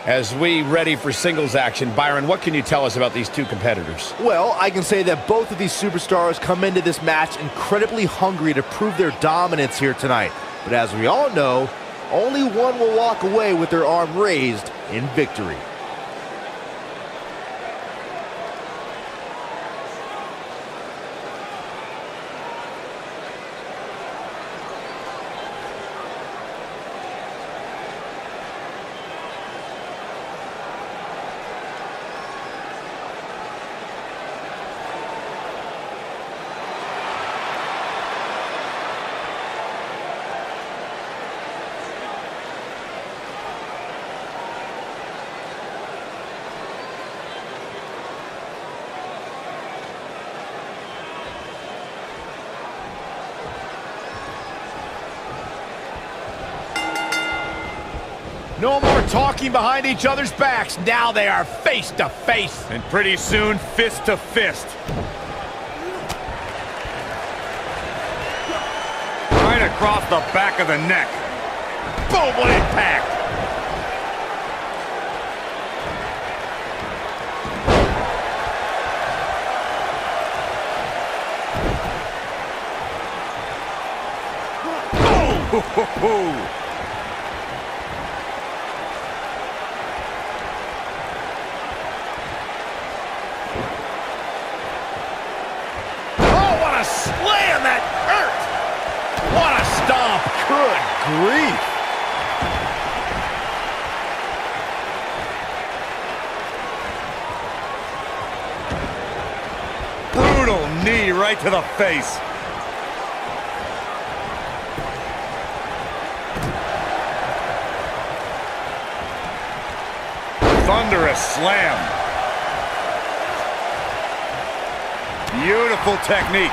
[SPEAKER 2] As we ready for singles action, Byron, what can you tell us about these two competitors?
[SPEAKER 3] Well, I can say that both of these superstars come into this match incredibly hungry to prove their dominance here tonight. But as we all know, only one will walk away with their arm raised in victory.
[SPEAKER 2] No more talking behind each other's backs. Now they are face to face.
[SPEAKER 6] And pretty soon, fist to fist. Right across the back of the neck.
[SPEAKER 2] Boom, what impact.
[SPEAKER 6] Ho-ho-ho!
[SPEAKER 2] Slam, that hurt! What a stomp! Good grief!
[SPEAKER 6] Brutal knee right to the face. Thunderous slam. Beautiful technique.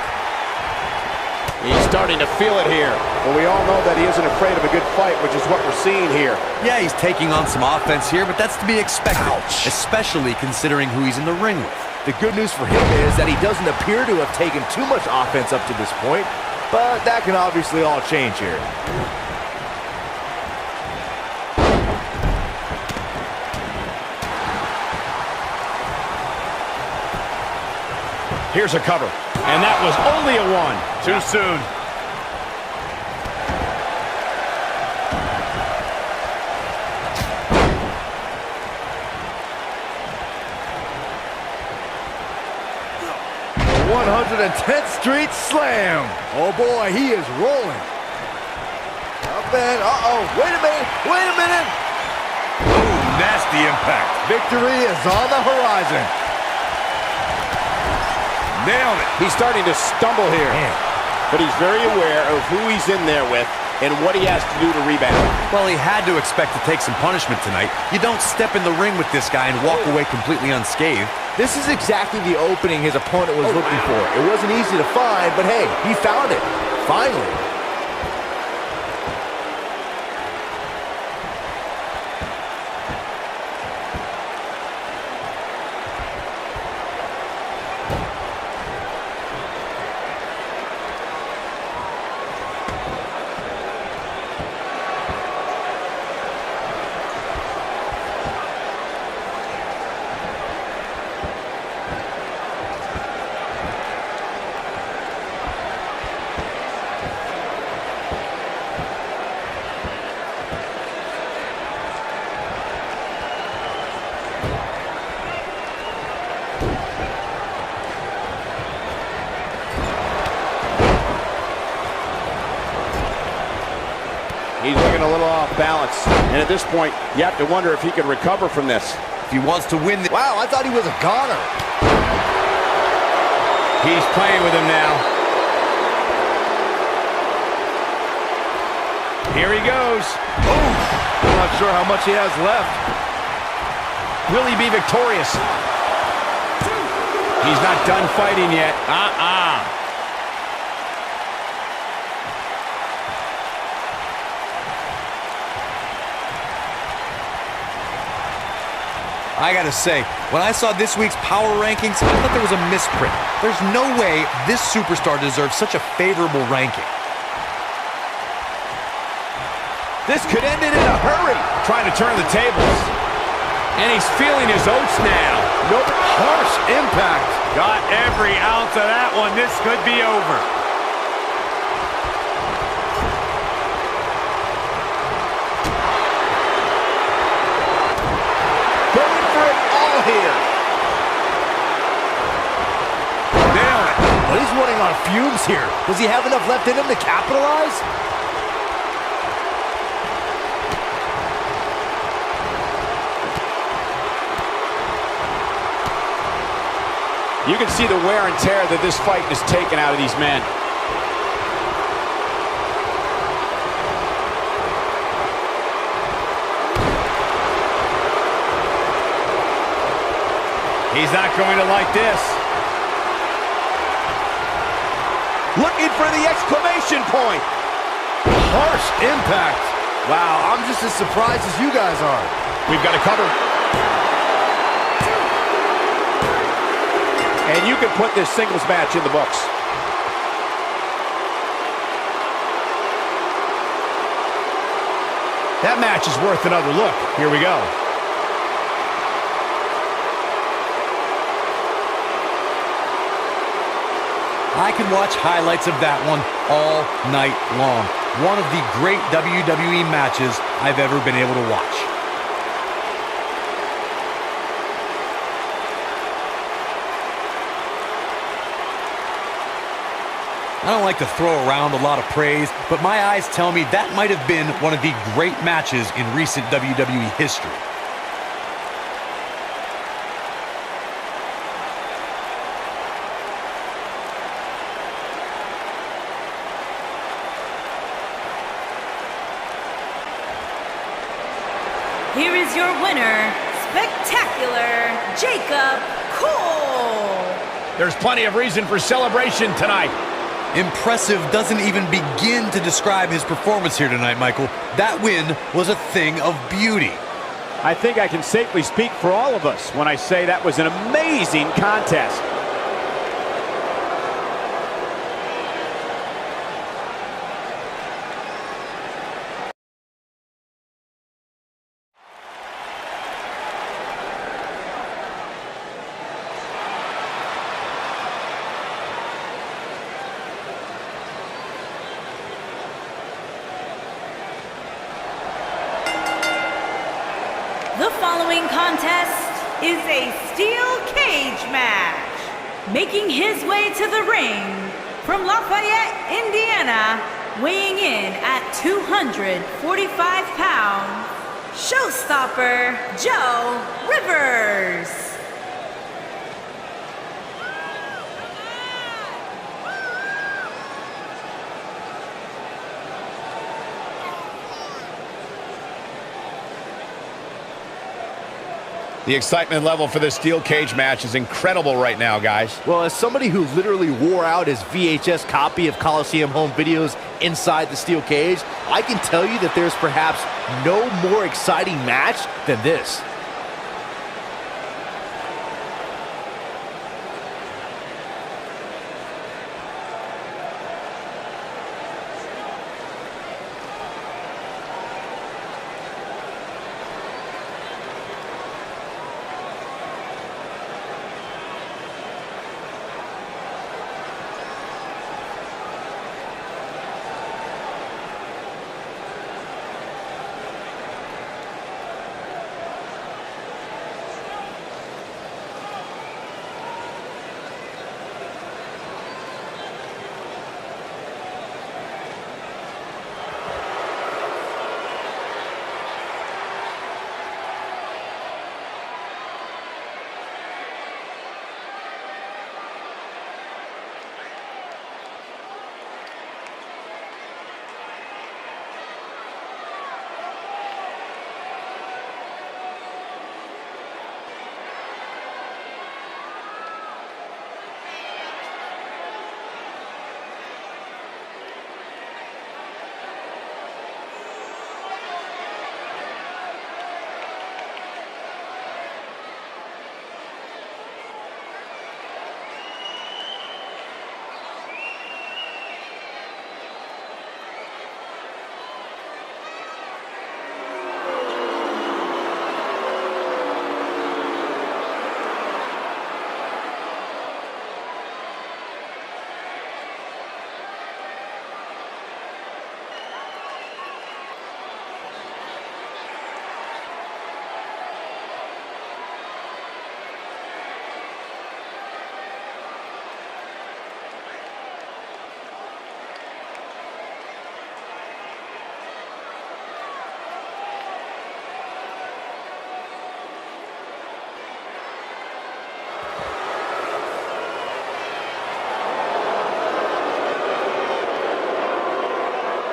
[SPEAKER 5] he's starting to feel it here. But we all know that he isn't afraid of a good fight, which is what we're seeing here.
[SPEAKER 4] Yeah, he's taking on some offense here, but that's to be expected.
[SPEAKER 3] Ouch.
[SPEAKER 4] Especially considering who he's in the ring with.
[SPEAKER 3] The good news for him is that he doesn't appear to have taken too much offense up to this point, but that can obviously all change here.
[SPEAKER 2] Here's a cover. And that was only a 1.
[SPEAKER 6] Too soon.
[SPEAKER 3] The 110th Street Slam. Oh boy, he is rolling. Up and, wait a minute.
[SPEAKER 6] Ooh, nasty impact.
[SPEAKER 3] Victory is on the horizon.
[SPEAKER 6] Nailed it.
[SPEAKER 5] He's starting to stumble here, but he's very aware of who he's in there with and what he has to do to rebound.
[SPEAKER 4] Well, he had to expect to take some punishment tonight. You don't step in the ring with this guy and walk away completely unscathed.
[SPEAKER 3] This is exactly the opening his opponent was looking for. It wasn't easy to find, but hey, he found it. Finally.
[SPEAKER 5] He's looking a little off balance. And at this point, you have to wonder if he can recover from this.
[SPEAKER 4] If he wants to win this.
[SPEAKER 3] Wow, I thought he was a goner.
[SPEAKER 2] He's playing with him now. Here he goes.
[SPEAKER 3] I'm not sure how much he has left.
[SPEAKER 2] Will he be victorious? He's not done fighting yet.
[SPEAKER 4] I gotta say, when I saw this week's power rankings, I thought there was a misprint. There's no way this superstar deserves such a favorable ranking.
[SPEAKER 2] This could end it in a hurry. Trying to turn the tables. And he's feeling his oats now.
[SPEAKER 3] Nope, harsh impact.
[SPEAKER 6] Got every ounce of that one. This could be over.
[SPEAKER 3] Going for it all here.
[SPEAKER 6] Nailed it.
[SPEAKER 3] Well, he's running on fumes here. Does he have enough left in him to capitalize?
[SPEAKER 5] You can see the wear and tear that this fight has taken out of these men.
[SPEAKER 2] He's not going to like this.
[SPEAKER 5] Looking for the exclamation point.
[SPEAKER 3] Harsh impact. Wow, I'm just as surprised as you guys are.
[SPEAKER 2] We've got to cover.
[SPEAKER 5] And you can put this singles match in the books.
[SPEAKER 2] That match is worth another look. Here we go.
[SPEAKER 4] I could watch highlights of that one all night long. One of the great WWE matches I've ever been able to watch. I don't like to throw around a lot of praise, but my eyes tell me that might have been one of the great matches in recent WWE history.
[SPEAKER 1] Here is your winner, Spectacular Jacob Cole.
[SPEAKER 2] There's plenty of reason for celebration tonight.
[SPEAKER 4] Impressive doesn't even begin to describe his performance here tonight, Michael. That win was a thing of beauty.
[SPEAKER 5] I think I can safely speak for all of us when I say that was an amazing contest.
[SPEAKER 1] following contest is a steel cage match. Making his way to the ring from Lafayette, Indiana, weighing in at 245 pounds, showstopper Joe Rivers.
[SPEAKER 2] The excitement level for this steel cage match is incredible right now, guys.
[SPEAKER 3] Well, as somebody who literally wore out his VHS copy of Coliseum home videos inside the steel cage, I can tell you that there's perhaps no more exciting match than this.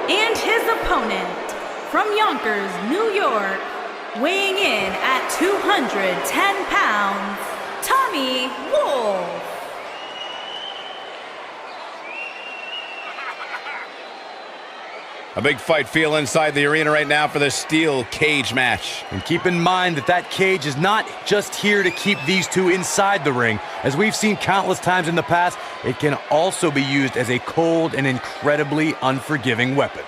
[SPEAKER 1] And his opponent, from Yonkers, New York, weighing in at 210 pounds, Tommy Wolf.
[SPEAKER 2] A big fight feel inside the arena right now for this steel cage match.
[SPEAKER 4] And keep in mind that that cage is not just here to keep these two inside the ring. As we've seen countless times in the past, it can also be used as a cold and incredibly unforgiving weapon.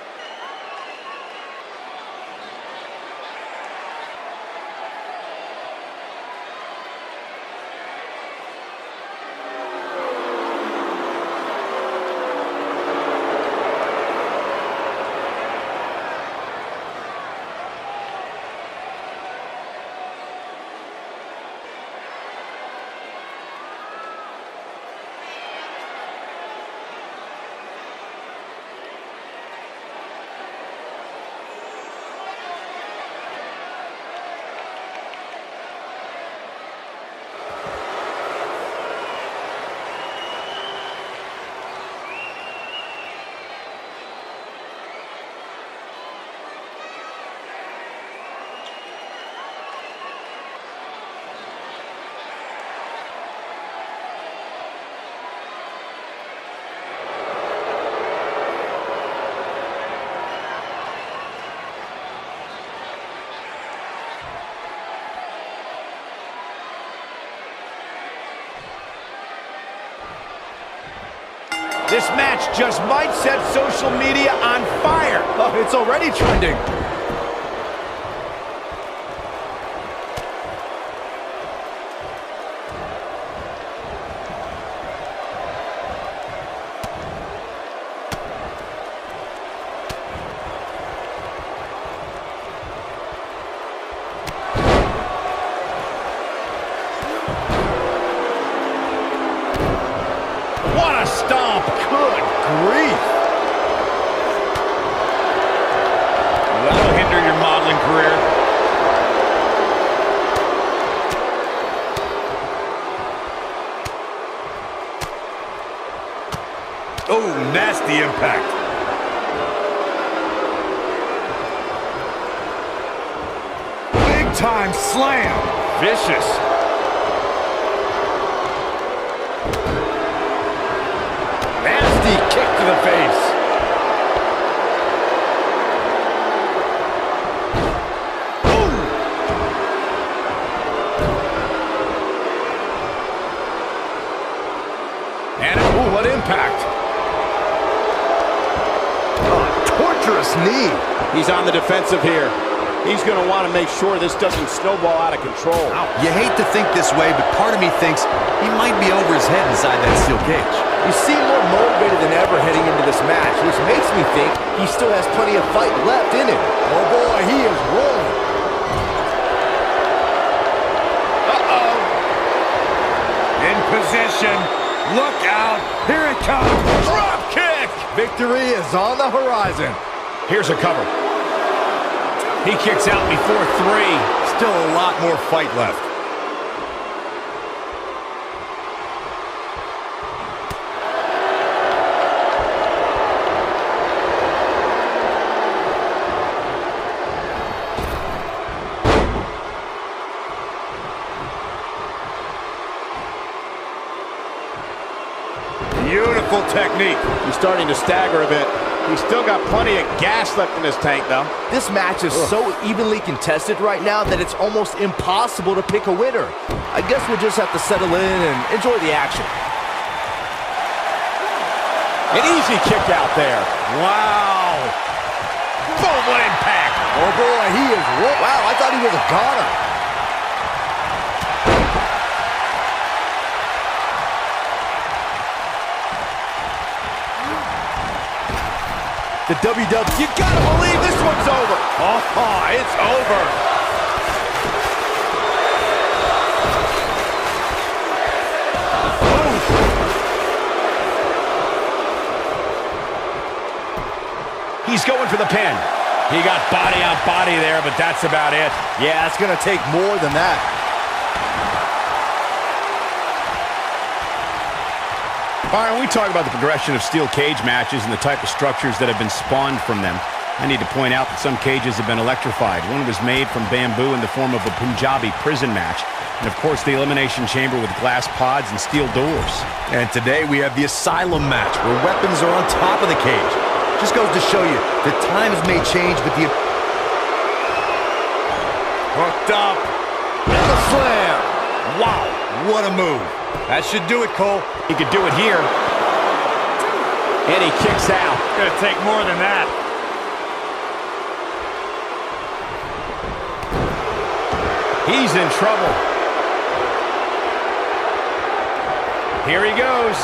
[SPEAKER 5] This match just might set social media on fire.
[SPEAKER 3] Oh, it's already trending.
[SPEAKER 6] nasty impact. Big time slam. Vicious.
[SPEAKER 5] Nasty kick to the face.
[SPEAKER 3] What impact. Torturous knee.
[SPEAKER 5] He's on the defensive here. He's going to want to make sure this doesn't snowball out of control.
[SPEAKER 4] You hate to think this way, but part of me thinks he might be over his head inside that steel cage.
[SPEAKER 3] You seem more motivated than ever heading into this match, which makes me think he still has plenty of fight left in him. Oh boy, he is rolling.
[SPEAKER 6] Uh-oh. In position. Look out. Here it comes. Drop kick.
[SPEAKER 3] Victory is on the horizon.
[SPEAKER 2] Here's a cover. He kicks out before 3.
[SPEAKER 6] Still a lot more fight left. Beautiful technique.
[SPEAKER 5] He's starting to stagger a bit. He's still got plenty of gas left in his tank, though.
[SPEAKER 3] This match is so evenly contested right now that it's almost impossible to pick a winner. I guess we'll just have to settle in and enjoy the action.
[SPEAKER 5] An easy kick out there.
[SPEAKER 6] Wow. Boom, what impact.
[SPEAKER 3] Oh boy, he is wow, I thought he was a goner. The WW,
[SPEAKER 5] You gotta believe this one's over.
[SPEAKER 6] Oh, it's over.
[SPEAKER 2] He's going for the pin. He got body on body there, but that's about it.
[SPEAKER 3] Yeah, it's gonna take more than that.
[SPEAKER 2] All right, when we talk about the progression of steel cage matches and the type of structures that have been spawned from them, I need to point out that some cages have been electrified. One was made from bamboo in the form of a Punjabi prison match. And, of course, the elimination chamber with glass pods and steel doors.
[SPEAKER 4] And today we have the Asylum match, where weapons are on top of the cage. Just goes to show you, the times may change, but the...
[SPEAKER 6] Hooked up.
[SPEAKER 3] And the slam.
[SPEAKER 6] Wow, what a move. That should do it, Cole.
[SPEAKER 2] He could do it here.
[SPEAKER 5] And he kicks out.
[SPEAKER 6] Gonna take more than that.
[SPEAKER 2] He's in trouble. Here he goes.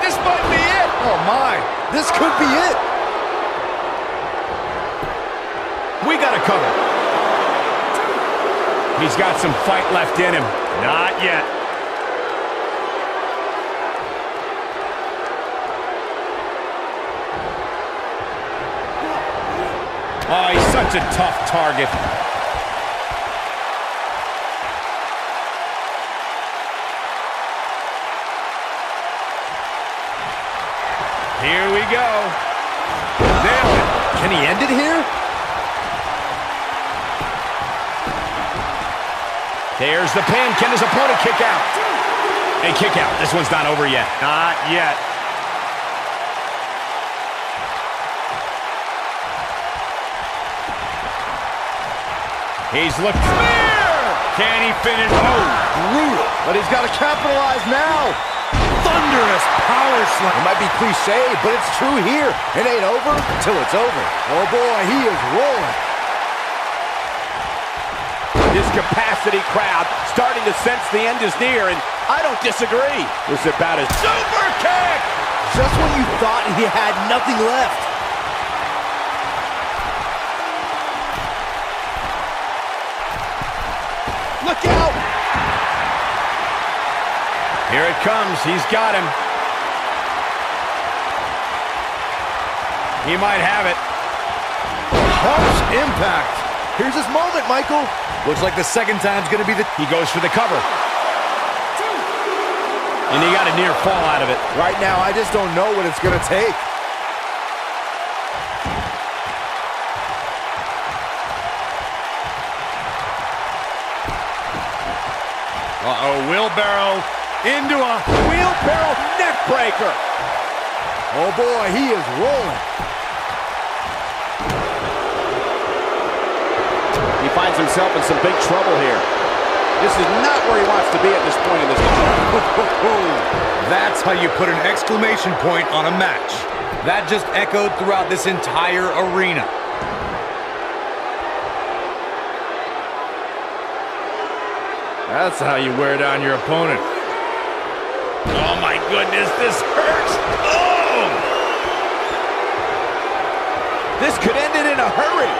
[SPEAKER 3] This might be it. Oh my, this could be it.
[SPEAKER 2] We got a cover. He's got some fight left in him.
[SPEAKER 6] Not yet.
[SPEAKER 2] Oh, he's such a tough target. Here we go.
[SPEAKER 3] Nailed it. Can he end it here?
[SPEAKER 2] There's the pin. Can his opponent kick out? A kick out. This one's not over yet.
[SPEAKER 6] Not yet.
[SPEAKER 2] He's looking.
[SPEAKER 6] Spear! Can he finish? Oh, brutal.
[SPEAKER 3] But he's got to capitalize now.
[SPEAKER 6] Thunderous power slam.
[SPEAKER 3] It might be cliche, but it's true here. It ain't over till it's over. Oh boy, he is rolling.
[SPEAKER 5] This capacity crowd starting to sense the end is near, and I don't disagree. This is about a super kick.
[SPEAKER 3] Just when you thought he had nothing left. Look out!
[SPEAKER 2] Here it comes. He's got him. He might have it.
[SPEAKER 3] Harsh impact. Here's his moment, Michael.
[SPEAKER 4] Looks like the second time's gonna be the...
[SPEAKER 2] He goes for the cover. And he got a near fall out of it.
[SPEAKER 3] Right now, I just don't know what it's going to take.
[SPEAKER 6] Uh-oh, wheelbarrow into a
[SPEAKER 5] Wheelbarrow neck breaker.
[SPEAKER 3] Oh boy, he is rolling.
[SPEAKER 5] He finds himself in some big trouble here. This is not where he wants to be at this point in this match.
[SPEAKER 4] That's how you put an exclamation point on a match. That just echoed throughout this entire arena.
[SPEAKER 6] That's how you wear down your opponent. Oh my goodness, this hurts. Oh!
[SPEAKER 5] This could end it in a hurry.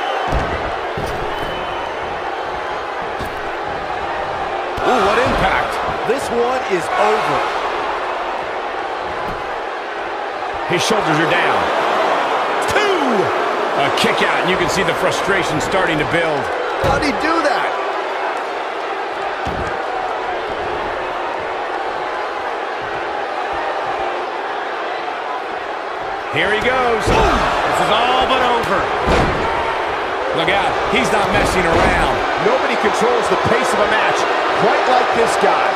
[SPEAKER 6] Ooh, what impact.
[SPEAKER 3] This one is over.
[SPEAKER 2] His shoulders are down. 2! A kick out, and you can see the frustration starting to build.
[SPEAKER 3] How'd he do that?
[SPEAKER 2] Here he goes. This is all but over. Look out, he's not messing around.
[SPEAKER 5] Nobody controls the pace of a match quite like this guy.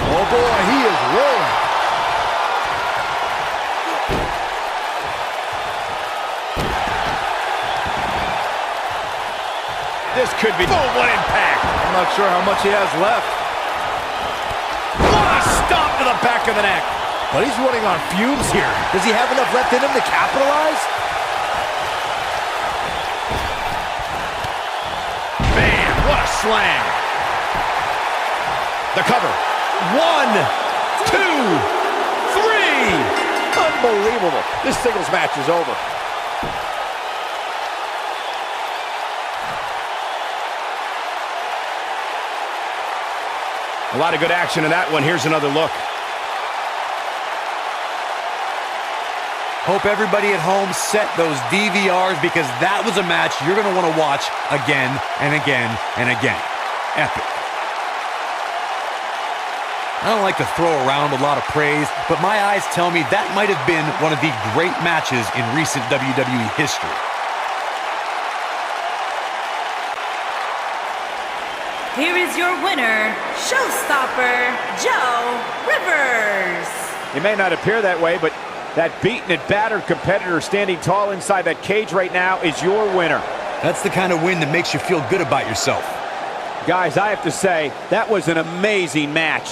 [SPEAKER 3] Oh boy, he is rolling.
[SPEAKER 2] This could be... Oh, what impact!
[SPEAKER 3] I'm not sure how much he has left.
[SPEAKER 2] What a stomp to the back of the neck!
[SPEAKER 3] But he's running on fumes here. Does he have enough left in him to capitalize?
[SPEAKER 2] Man, what a slam! The cover. 1, 2, 3!
[SPEAKER 5] Unbelievable. This singles match is over.
[SPEAKER 2] A lot of good action in that one. Here's another look.
[SPEAKER 4] Hope everybody at home set those DVRs because that was a match you're going to want to watch again and again and again. Epic. I don't like to throw around a lot of praise, but my eyes tell me that might have been one of the great matches in recent WWE history.
[SPEAKER 1] Here is your winner, Showstopper, Joe Rivers.
[SPEAKER 5] It may not appear that way, but that beaten and battered competitor standing tall inside that cage right now is your winner.
[SPEAKER 4] That's the kind of win that makes you feel good about yourself.
[SPEAKER 5] Guys, I have to say, that was an amazing match.